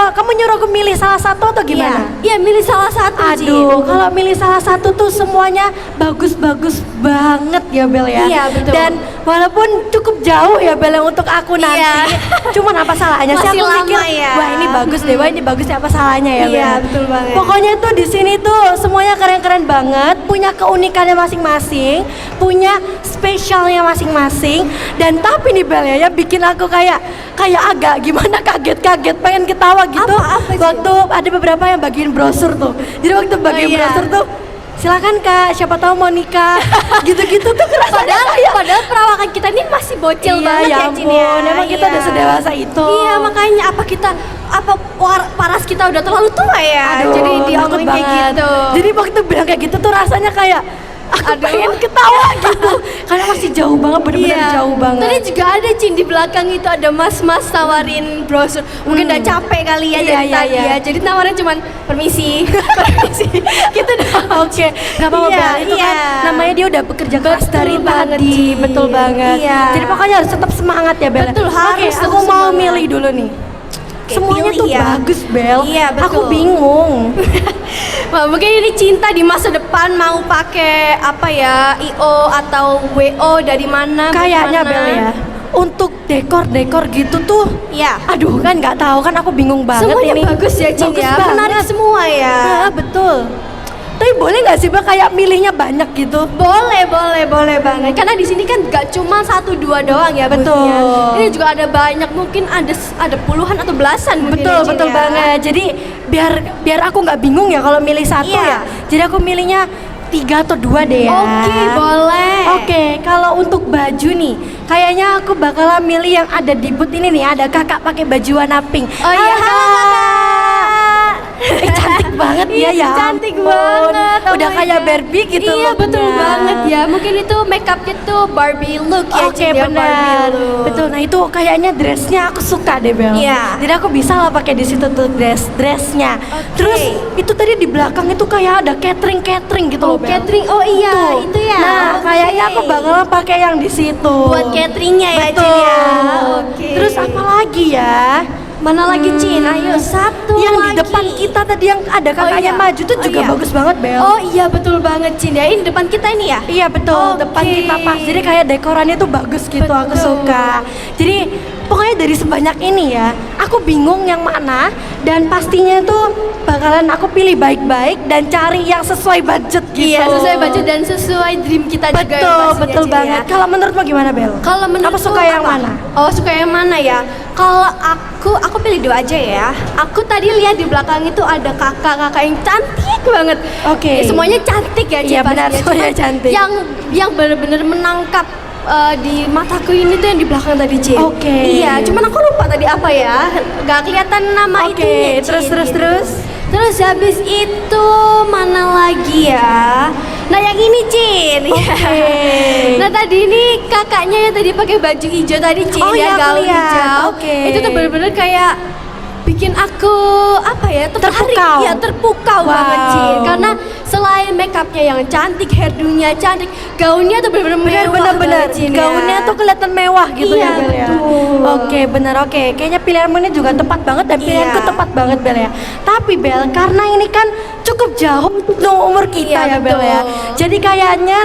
Kamu nyuruh aku milih salah satu atau gimana? Iya, milih salah satu, Cin. Aduh, kalau milih salah satu tuh semuanya bagus-bagus banget ya, Bel ya. Iya, betul. Dan walaupun cukup jauh ya, Bel, untuk aku nanti. Iya. Cuman apa salahnya sih Masih aku lama mikir, ya. wah ini bagus deh, wah ini bagus deh, apa salahnya ya, Bel? Iya, betul banget. Pokoknya tuh di sini tuh semuanya keren-keren banget, punya keunikannya masing-masing, punya spesialnya masing-masing. Dan tapi nih, Bel ya, bikin aku kayak agak gimana kaget-kaget pengen ketawa gitu. Apa sih? Waktu ada beberapa yang bagiin brosur tuh. Jadi waktu bagiin iya. brosur tuh, silakan Kak, siapa tahu mau nikah. Gitu-gitu tuh kerasanya Padahal perawakan kita ini masih bocil iya, banget ya ya, Cin ya. ampun, emang kita udah sedewasa itu. Iya, makanya paras kita udah terlalu tua ya. Aduh, jadi takut diomongin kayak banget. gitu. Jadi waktu bilang kayak gitu tuh rasanya kayak aku pengen ketawa gitu. Karena masih jauh banget, bener-bener jauh banget. Tadi juga ada, Cin, di belakang itu ada mas-mas tawarin brosur. Mungkin udah capek kali ya dari tadi ya. Jadi nawarin cuman permisi, permisi. Gitu dong. Oke, nggak apa-apa, Iya, Bel. Itu kan iya. namanya dia udah bekerja keras Betul dari banget, tadi, Cin. betul banget. Iya. Jadi pokoknya harus tetap semangat ya, Bel. Betul, harus Oke, tetap aku mau semangat. milih dulu nih. Oke, Semuanya pilih tuh ya. bagus, Bel. Iya, betul. Aku bingung. Wah, mungkin ini Cinta di masa depan mau pakai apa ya, IO atau WO dari mana? Kayaknya, mana? Bel ya, untuk dekor-dekor gitu tuh, Iya. aduh kan nggak tahu kan, aku bingung banget Semuanya ini. bagus ya, Cin Bagus ya. banget. Menarik semua ya. Ah, betul. Tapi boleh nggak sih, Bel, kayak milihnya banyak gitu? Boleh banget. Karena di sini kan gak cuma 1-2 doang ya, Betul. boothnya. Ini juga ada banyak, mungkin ada puluhan atau belasan mungkin Betul, ya, Cin, betul ya. banget. Jadi biar aku nggak bingung ya kalau milih satu Iya. ya. Jadi aku milihnya 3 atau 2 deh ya. Oke, boleh. Oke, kalau untuk baju nih, kayaknya aku bakalan milih yang ada di booth ini nih. Ada kakak pakai baju warna pink. Oh iya, Halo, Kakak. Cantik banget dia Iya, ya. cantik ampun. banget. Oh Udah my kayak God. Barbie gitu Iya, looknya. betul banget ya. Mungkin itu makeupnya tuh Barbie look ya, Oke, Cin, ya, Barbie benar. look. Betul. Nah, itu kayaknya dressnya aku suka deh, Bel. Iya. Jadi aku bisa lah pakai di situ tuh dressnya. Oke. Terus itu tadi di belakang itu kayak ada catering gitu Oh, loh, Bel. catering. Oh iya, Tuh. itu ya. Nah, Oke. kayaknya aku bakalan pakai yang di situ. Buat cateringnya ya, Betul. Cin ya. Oke. Terus apa lagi ya? Mana lagi, Cin? Ayo, satu Yang lagi. di depan kita tadi yang ada kakaknya iya. maju tuh Oh, juga iya. bagus banget, Bel. Oh iya, betul banget, Cin ya. Ini depan kita ini ya? Iya betul, Oke. depan kita pas. Jadi kayak dekorannya tuh bagus gitu, aku Betul. suka. Jadi pokoknya dari sebanyak ini ya, aku bingung yang mana, dan pastinya tuh bakalan aku pilih baik-baik dan cari yang sesuai budget gitu. Iya, sesuai baju dan sesuai dream kita juga. Betul, ya, pastinya, betul Cin, banget. ya. Kalau menurutmu gimana, Bel? Kalau menurut Kamu suka yang mana? Oh, suka yang mana ya? Kalau aku pilih 2 aja ya. Aku tadi lihat di belakang itu ada kakak-kakak yang cantik banget. Oke. Ya, semuanya cantik ya, Cin, Iya, benar, pastinya. semuanya Cuman cantik. Yang benar-benar menangkap di mataku ini tuh yang di belakang tadi, Cin. Oke. Iya, cuman aku lupa tadi apa ya. Gak kelihatan nama Oke, itunya, Cin, terus. gitu. Terus habis itu mana lagi ya? Nah, yang ini, Cin. Oke. Nah, tadi ini kakaknya yang tadi pakai baju hijau tadi, Cin, Oh, ya, iya, aku gaun lihat. hijau. Oke. Itu tuh bener-bener kayak bikin aku apa ya, tertarik. Terpukau. Ya, terpukau Wow. banget, Cin. Karena selain makeupnya yang cantik, hairdo-nya cantik, gaunnya tuh bener-bener mewah Bener-bener banget, Cin, ya. gaunnya tuh kelihatan mewah gitu Iya, ya, Bel ya. betul. Oke, bener, oke. Kayaknya pilihanmu ini juga tepat banget dan pilihanku Iya. tepat banget, Bel ya. Tapi Bel, karena ini kan cukup jauh untuk umur kita Iya, ya, Bel ya. betul. Jadi kayaknya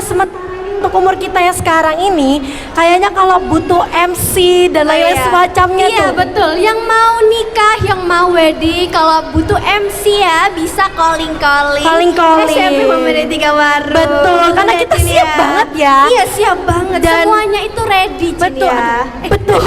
untuk umur kita yang sekarang ini, kayaknya kalau butuh MC dan lain-lain Iya. semacamnya Iya, tuh. betul. Yang mau nikah, yang mau wedding, kalau butuh MC ya bisa calling-calling. Calling-calling. SMP Muhammadiyah 3 Waru. Betul, karena kita Cin, siap banget ya. Iya, siap banget. Dan- Semuanya itu ready, Cin, Betul, ya. betul.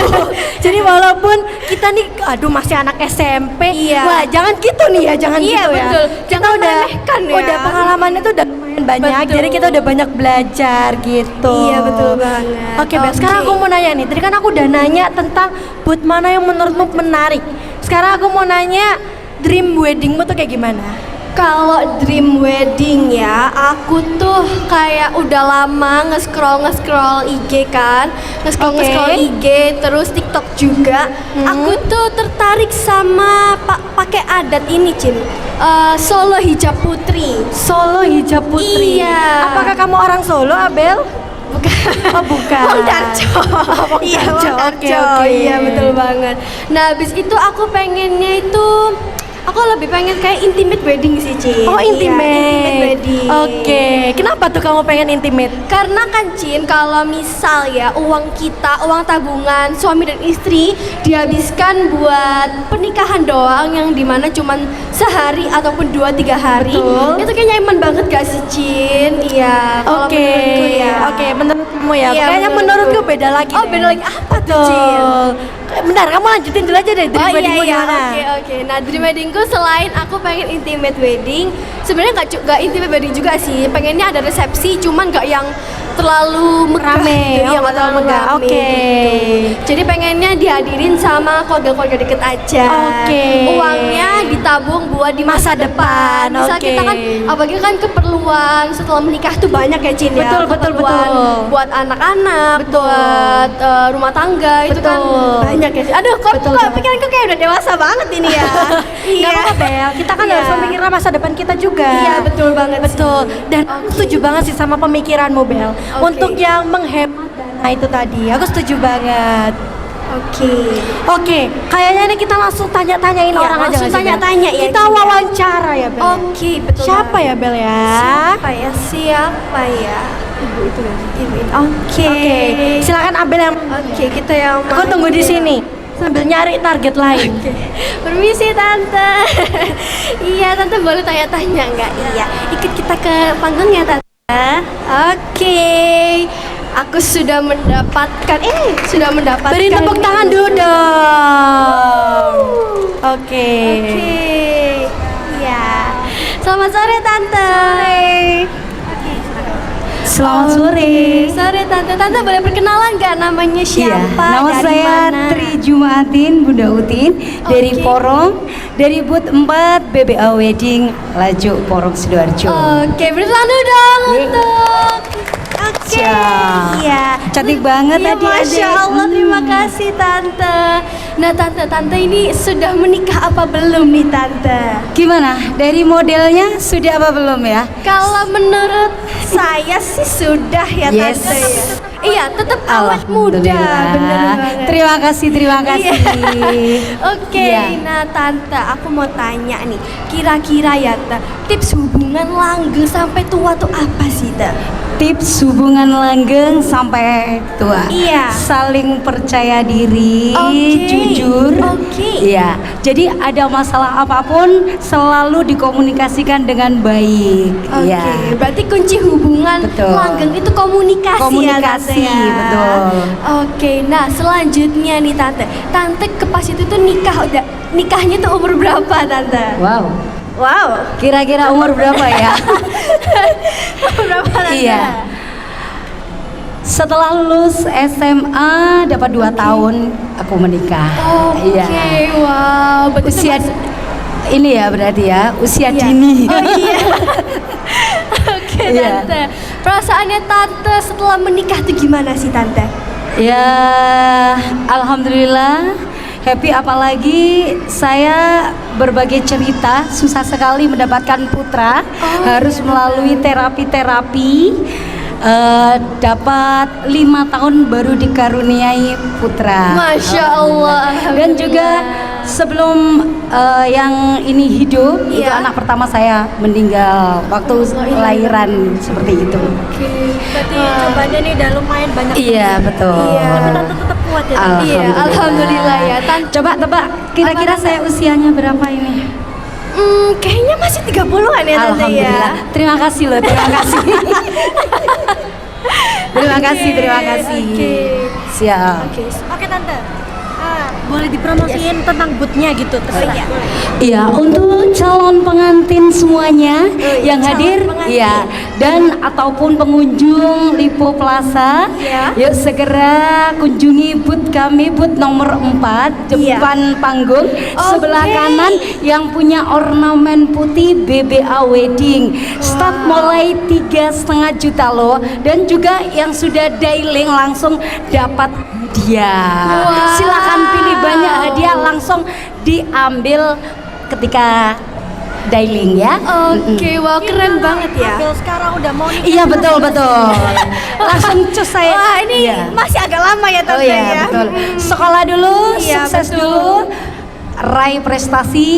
Jadi walaupun kita nih, aduh masih anak SMP, Iya. wah jangan gitu nih ya, jangan Iya, gitu ya. betul. Kita Jangan udah, meremehkan ya. udah pengalamannya tuh udah lumayan banyak, Betul. jadi kita udah banyak belajar gitu. Iya, betul banget. Oke, Bel, sekarang aku mau nanya nih. Tadi kan aku udah nanya tentang booth mana yang menurutmu menarik. Sekarang aku mau nanya dream weddingmu tuh kayak gimana? Kalau dream wedding ya, aku tuh kayak udah lama nge-scroll IG kan, nge-scroll IG, terus TikTok juga. Aku tuh tertarik sama pakai adat ini, Cin. Solo hijab putri. Solo hijab putri. Iya. Apakah kamu orang Solo, Abel? Bukan. Oh, bukan. Wong Darjo. Iya, Wong Oke, Darjo. oke. Iya, betul banget. Nah, habis itu aku pengennya itu aku lebih pengen kayak intimate wedding sih, Cin. Oh, Iya, intimate. wedding. Oke. Kenapa tuh kamu pengen intimate? Karena kan, Cin, kalau misal ya uang kita, uang tabungan suami dan istri dihabiskan buat pernikahan doang yang dimana cuman sehari ataupun 2-3 hari, Betul. itu kayaknya nyaman banget gak sih, Cin? Iya, kalau Oke. menurutku ya. Oke, menurutmu ya. Iya, Kayaknya menurutku beda lagi. Oh, deh. beda lagi apa tuh, Cin? Betul. Bentar, kamu lanjutin dulu aja deh dream weddingmu gimana? Oke. Nah, dream weddingku selain aku pengen intimate wedding, sebenarnya nggak intimate wedding juga sih. Pengennya ada resepsi, cuman nggak yang terlalu megah Rame. gitu, Oh, yang nggak terlalu terlalu megah. rame Oke. gitu. Jadi pengennya dihadirin sama keluarga-keluarga deket aja. Oke. Uangnya ditabung buat di masa depan. Misal Oke. kita kan, apalagi kan keperluan setelah menikah tuh banyak ya, Cin, ya. Betul, betul, Keperluan betul. buat anak-anak, Betul. buat rumah tangga itu kan Betul. banyak ya. Aduh, Betul kok banget. pikiranku kayak udah dewasa banget ini ya. Gak apa-apa, Bel. Kita kan Iya. harus memikirkan masa depan kita juga. Iya, betul banget. Betul. Dan aku setuju banget sih sama pemikiranmu, Bel. Untuk yang menghemat dana itu tadi, aku setuju banget. Oke, kayaknya ini kita langsung tanya-tanyain Iya, orang aja langsung nggak sih, Bel? tanya-tanya ya, Kita Cin, ya. wawancara ya, Bel. Oke, betul. Siapa banget. ya, Bel ya? Siapa ya? Ibu itu kan. Ibu. Oke. Oke, silakan Abel yang. Oke, kita yang Aku tunggu di sini sambil nyari target lain. Permisi, Tante. Iya, Tante boleh tanya-tanya nggak? Iya. Ikut kita ke panggung ya, Tante. Oke. Aku sudah mendapatkan Beri tepuk tangan dulu dong. Oke. Iya. Selamat sore, Tante. Selamat sore. Sore, Tante. Tante boleh perkenalan nggak namanya siapa? Nama dari saya mana? Tri Jumaatin Bunda Utin dari Oke. Porong, dari booth 4 BBA Wedding Laju Porong Sidoarjo. Oke, beri tangan dulu dong untuk. Oke. Siap. Iya. Cantik banget Iya, tadi, Masya Adek. Allah, terima kasih, Tante. Nah, Tante ini sudah menikah apa belum nih, Tante? Gimana? Dari modelnya sudah apa belum ya? Kalau menurut saya sih sudah ya, Yes. Tante ya. Iya, tetap awet muda, Alhamdulillah. bener banget. Terima kasih, terima kasih. Oke, Iya. nah Tante, aku mau tanya nih, kira-kira ya, Tante, tips hubungan langgeng sampai tua tuh apa sih, Tante? Tips hubungan langgeng sampai tua. Iya. Saling percaya diri, Oke. jujur. Oke. Iya. Jadi ada masalah apapun selalu dikomunikasikan dengan baik. Oke, Iya. berarti kunci hubungan Betul. langgeng itu komunikasi, Komunikasi, ya, Tante ya? betul. Oke, nah selanjutnya nih Tante ke pas itu tuh nikahnya tuh umur berapa, Tante? Wow. Wow, Kira-kira umur berapa ya? umur berapa, Tante? Iya. Setelah lulus SMA dapat 2 tahun aku menikah. Oke, wow, berarti Usia itu ini ya berarti ya, usia Iya. dini. Oh iya. Oke, Iya. Tante. Perasaannya Tante setelah menikah tuh gimana sih, Tante? Ya, alhamdulillah happy, apalagi saya berbagai cerita susah sekali mendapatkan putra, harus melalui terapi-terapi, dapat 5 tahun baru dikaruniai putra. Masya Allah. Dan juga sebelum yang ini hidup, itu Iya. anak pertama saya meninggal waktu lahiran seperti itu. Oke, berarti cobanya nih udah lumayan banyak. Iya betul. Tapi Tante tetap kuat ya. Tante? Iya, alhamdulillah ya, Tante. Coba tebak, kira-kira Apa, Tante? saya usianya berapa ini? Kayaknya masih 30-an ya, Tante ya. Alhamdulillah. Terima kasih loh, terima kasih. Terima kasih, terima kasih. Oke. Siap. Oke, Tante. boleh dipromosiin tentang bootnya gitu terserah. Iya, untuk calon pengantin semuanya yang hadir, ya, dan ataupun pengunjung Lipo Plaza, yuk segera kunjungi booth kami, booth nomor 4 depan panggung sebelah kanan yang punya ornamen putih BBA Wedding. Start mulai 3,5 juta loh, dan juga yang sudah dialing langsung dapat dia. Silakan pilih banyak hadiah langsung diambil ketika dialing ya. Oke, wah keren banget ya. Sekarang udah mau Iya betul. Langsung cus saya. Wah, ini masih agak lama ya tante ya. Betul. Sekolah dulu, Iya, sukses betul. dulu, raih prestasi,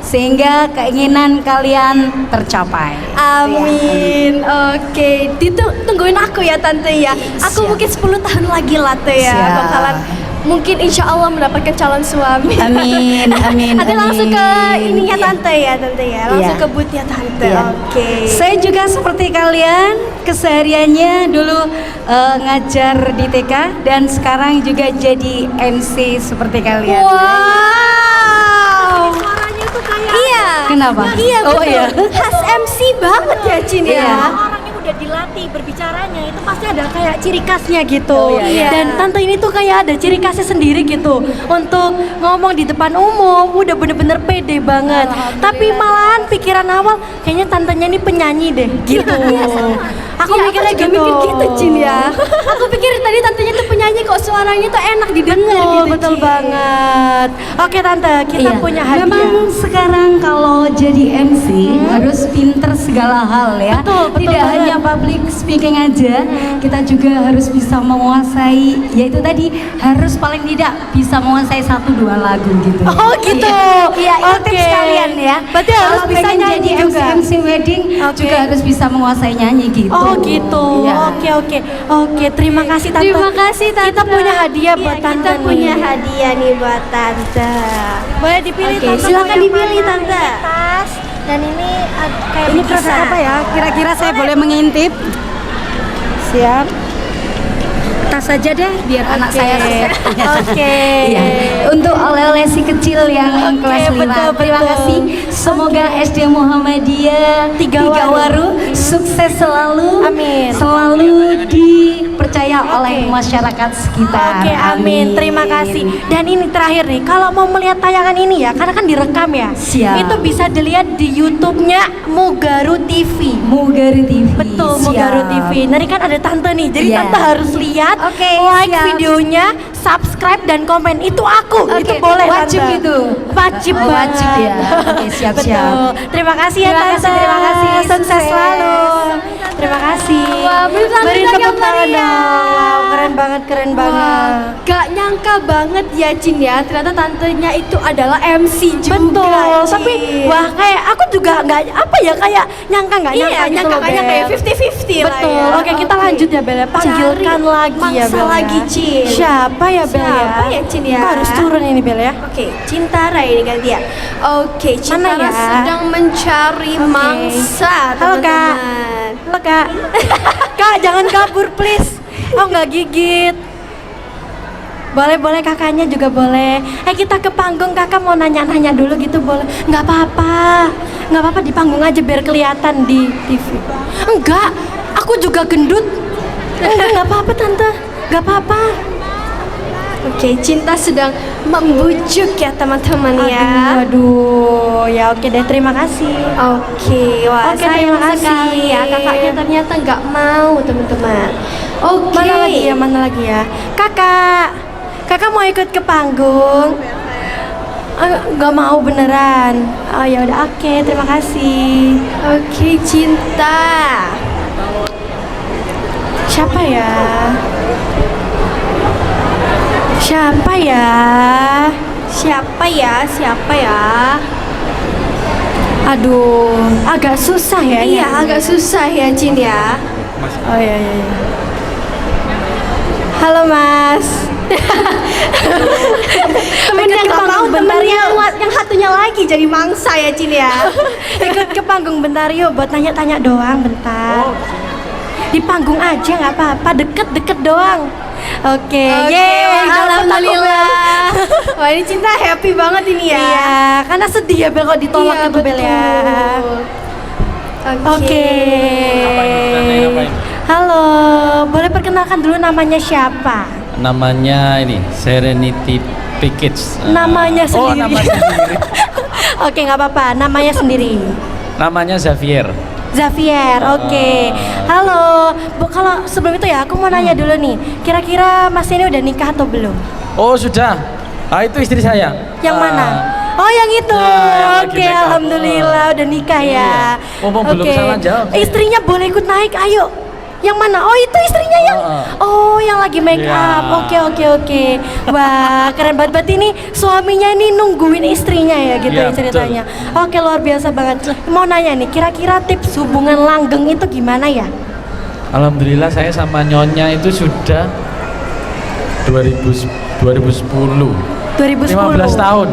sehingga keinginan kalian tercapai. Amin. Oke, ditungguin aku ya tante ya. Aku mungkin 10 tahun lagi lah tante ya. Siap. Bakalan mungkin insya Allah mendapatkan calon suami. Amin. Nanti langsung ke ininya tante ya langsung Iya. ke bootnya tante. Iya. Oke. Saya juga seperti kalian kesehariannya dulu ngajar di TK dan sekarang juga jadi MC seperti kalian. Wow. suaranya tuh kayak Iya. Kenapa? Iya Oh, betul. iya. Khas MC banget ya Cin Iya. ya. orang yang udah dilatih berbicaranya itu pasti ada kayak ciri khasnya gitu. Oh, iya. Dan tante ini tuh kayak ada ciri khasnya sendiri gitu untuk ngomong di depan umum udah bener-bener pede banget. Tapi malahan pikiran awal kayaknya tantenya ini penyanyi deh gitu. Aku mikirnya juga gitu. mikir gitu Cin ya. Aku pikir tadi tantenya tuh penyanyi kok suaranya tuh enak didengar Betul, gitu. betul Cin. banget. Oke tante, kita Iya. punya hadiah. Memang sekarang kalau jadi MC harus pinter segala hal ya. Betul Tidak banget. hanya public speaking aja, kita juga harus bisa menguasai, yaitu tadi harus paling tidak bisa menguasai 1-2 lagu gitu. Oh gitu. Iya, itu Oke. tips kalian ya. Berarti harus Kalau bisa pengen nyanyi jadi juga. MC wedding Oke. juga harus bisa menguasai nyanyi gitu. Oh gitu. Iya. Oke, terima kasih tante. Terima kasih tante. Kita punya hadiah buat tante Kita nih. punya hadiah nih buat tante. Boleh dipilih Oke, tante. silakan mau yang dipilih mana? tante. Tas dan ini kayak Ini produk apa ya? Kira-kira saya boleh mengintip? Siap. Tas saja deh biar anak saya sukses. Oke. Iya. Untuk oleh-oleh si kecil yang kelas 5. betul, Terima betul. kasih. Semoga SD Muhammadiyah Tiga Waru sukses selalu. Amin. Selalu dipercaya oleh masyarakat sekitar. Oke, amin. Terima kasih. Dan ini terakhir nih, kalau mau melihat tayangan ini ya, karena kan direkam ya. Siap. Itu bisa dilihat di YouTube-nya Mugaru TV. Mugaru TV. Betul, Siap. Mugaru TV. Nanti kan ada tante nih, jadi Iya. tante harus lihat, Oke, like siap. videonya, subscribe dan komen. Itu aku, itu Oke, boleh wajib tante. itu. Wajib Oh, wajib banget. ya. Oke, siap-siap. Betul. Terima kasih ya Terima tante. kasih, terima kasih. Sukses Sukses. selalu. Terima kasih. Wah, beri tepuk Beri tangan tepuk yang tangan meriah. dong. Wow, keren banget, keren banget. Gak nyangka banget ya Cin ya. Ternyata tantenya itu adalah MC juga. Betul, Cin. tapi wah kayak aku juga nggak apa ya kayak nyangka nggak Iya, nyangka gitu nyangka loh, nggak nyangka Bel. ya 50-50 lah Betul. ya. Oke, kita lanjut ya Bel. Panggilkan Cari lagi ya mangsa Bel. ya. lagi, Cin. Siapa ya Bel ya? Siapa ya, Cin, ya? Kita harus turun ini Bel ya. Oke, Cintara ini kan dia. Oke, Cintara ya? sedang mencari mangsa. Halo, Kak. teman-teman. Halo Kak. Kak, jangan kabur please. Oh nggak gigit. Boleh kakaknya juga boleh. Kita ke panggung, kakak mau nanya-nanya dulu gitu boleh? Nggak apa-apa di panggung aja biar kelihatan di TV. Enggak, aku juga gendut. Nggak apa-apa tante, nggak apa-apa. Oke, Cinta sedang membujuk ya teman-teman ya. Aduh, ya oke deh, terima kasih. Oke, wah Oke, sayang terima kasih. sekali ya kakaknya ternyata nggak mau teman-teman. Oke. Mana lagi ya? Kakak mau ikut ke panggung? Nggak mau beneran. Oh ya udah, oke, terima kasih. Oke, Cinta. Siapa ya? Siapa ya? Aduh, agak susah ya. Iya, agak susah ya Cin ya. Oh iya. Halo Mas. Temen Ikut yang ke panggung panggung bentar temennya yuk. yang satunya lagi jadi mangsa ya Cin ya. Ikut ke panggung bentar yuk buat tanya-tanya doang bentar. Di panggung aja nggak apa-apa, deket-deket doang. Oke, Oke, yeay, alhamdulillah. Wah, ini Cinta happy banget ini ya. Iya, karena sedih ya Bel kalau ditolak Iya, itu Bel ya. Oke. Halo, boleh perkenalkan dulu namanya siapa? Namanya ini Serenity Package. Namanya Oh, sendiri. namanya sendiri. Oke, nggak apa-apa, namanya sendiri. Namanya Xavier. Xavier, oke. Halo, Bu, kalau sebelum itu ya aku mau nanya dulu nih. Kira-kira Mas ini udah nikah atau belum? Oh, sudah. Ah, itu istri saya. Yang Ah, mana? Oh, yang itu. yang lagi Oke, make up. alhamdulillah udah nikah ya. Iya. Mumpung belum salah jawab. Istrinya boleh ikut naik, ayo. Yang mana? Oh, itu istrinya yang. Oh, yang lagi make Iya. up. Oke. Wah, keren banget. Berarti ini suaminya ini nungguin istrinya ya gitu Iya, ya ceritanya. Oke, luar biasa banget. Mau nanya nih, kira-kira tips hubungan langgeng itu gimana ya? Alhamdulillah saya sama nyonya itu sudah 2010. 2010. 15 tahun.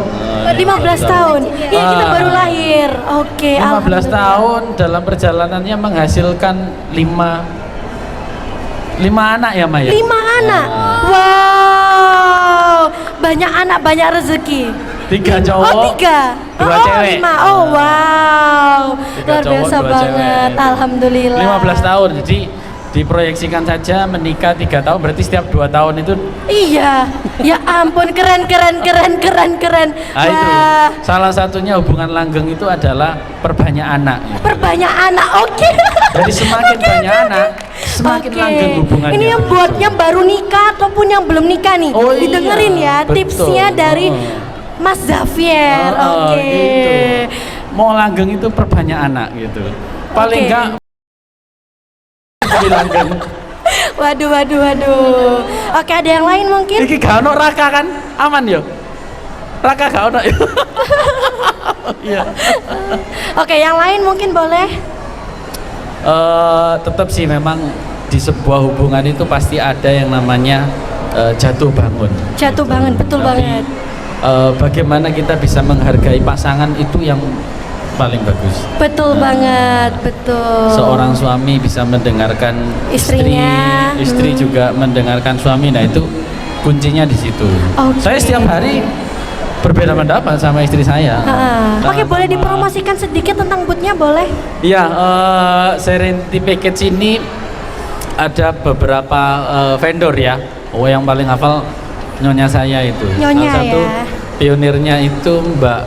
15 tahun. Iya, kita Ah. baru lahir. Oke, 15 alhamdulillah. tahun dalam perjalanannya menghasilkan 5 anak ya Maya? 5 anak. Wow. Banyak anak, banyak rezeki. 3 cowok. Oh, 3. 2 cewek. 5. Oh, wow. 3 Luar cowok, biasa 2 banget. cewek. Alhamdulillah. 15 tahun. Jadi diproyeksikan saja menikah 3 tahun berarti setiap 2 tahun itu. Iya. Ya ampun, keren. Nah, itu Wah. salah satunya hubungan langgeng itu adalah perbanyak anak. Perbanyak anak. Oke. Jadi semakin banyak anak, semakin Oke. langgeng hubungannya. Ini yang buatnya baru nikah ataupun yang belum nikah nih. Oh, iya. Didengerin ya Betul. tipsnya dari Mas Xavier. Oke. Gitu. Mau langgeng itu perbanyak anak gitu. Paling Oke. enggak jadi langgeng. Waduh. Oke, ada yang lain mungkin? Iki gak ono Raka kan? Aman yo. Raka gak ono yo. Iya. Oke, yang lain mungkin boleh? Tetap sih memang di sebuah hubungan itu pasti ada yang namanya jatuh bangun. Jatuh banget, betul Tapi, banget. Bagaimana kita bisa menghargai pasangan itu yang paling bagus. Betul banget, betul. Seorang suami bisa mendengarkan Istrinya. istri juga mendengarkan suami. Nah, itu kuncinya di situ. Oke. Saya setiap hari berbeda pendapat sama istri saya. Oke, Sama- boleh dipromosikan sedikit tentang bootnya, boleh? Iya, Serenity Package ini ada beberapa vendor ya. Oh, yang paling hafal nyonya saya itu. Nyonya Salah satu ya. pionirnya itu Mbak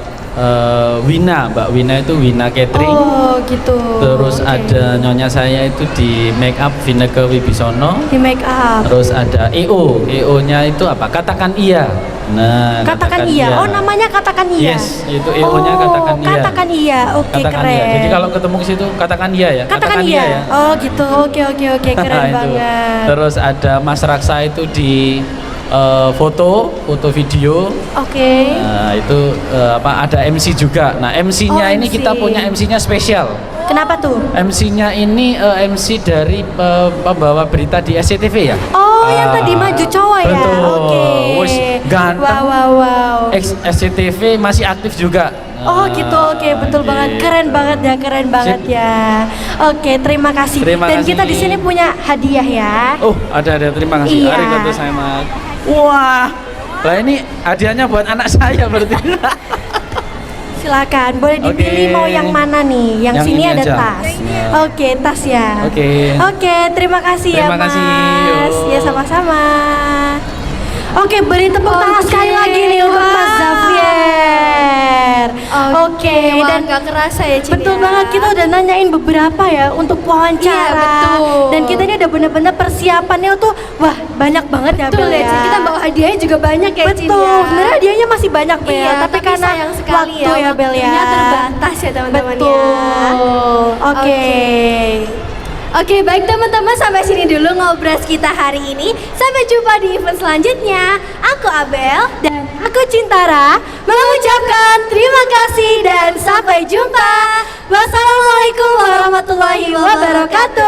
Wina. Mbak Wina itu Wina Catering. Oh, gitu. Terus Oke. ada nyonya saya itu di make up Vineke Wibisono. Di make up. Terus ada EO-nya itu apa? Katakan iya. Nah, Katakan iya. Oh, namanya katakan iya. Yes, itu EO-nya katakan iya. Katakan iya. Oke, Katakan keren. iya. Jadi kalau ketemu ke situ katakan iya ya. Katakan iya. ya. Oh, gitu. Oke, keren Nah, itu. banget. Terus ada Mas Raksa itu di foto video. Oke. Nah, itu ada MC juga. Nah, MC-nya Oh, ini MC. kita punya MC-nya spesial. Kenapa tuh? MC-nya ini MC dari pembawa berita di SCTV ya. Oh, yang tadi maju cowok ya. Betul. Oke. Wis, ganteng. Wow. SCTV masih aktif juga. Oh gitu, oke, betul banget, keren banget ya. Oke, terima kasih. Terima Dan kasih. kita di sini punya hadiah ya. Oh, ada terima kasih. Iya. Arigatou gozaimasu. Wah. Lah ini hadiahnya buat anak saya berarti. Silakan, boleh dipilih Oke. mau yang mana nih? Yang Yang sini ini ada aja. tas. Ya. Oke, tas ya. Oke. Terima kasih ya, Terima Mas. kasih, yuk. Ya, sama-sama. Oke, beri tepuk tangan sekali lagi nih untuk Mas Xavier. Oke, dan gak kerasa ya Cin betul ya. banget, kita udah nanyain beberapa ya untuk wawancara. Iya, betul. Dan kita ini udah bener-bener persiapannya tuh wah banyak banget ya Betul Bel ya Cin, kita bawa hadiahnya juga banyak ya Cin Betul, ya. sebenarnya hadiahnya masih banyak Bel, Iya, tapi karena sayang sekali waktu ya Bel ya. waktunya terbatas ya teman-teman ya. Betul. Oke. Oke, baik teman-teman, sampai sini dulu ngobrol kita hari ini. Sampai jumpa di event selanjutnya. Aku Abel dan Aku Cintara mengucapkan terima kasih dan sampai jumpa. Wassalamualaikum warahmatullahi wabarakatuh.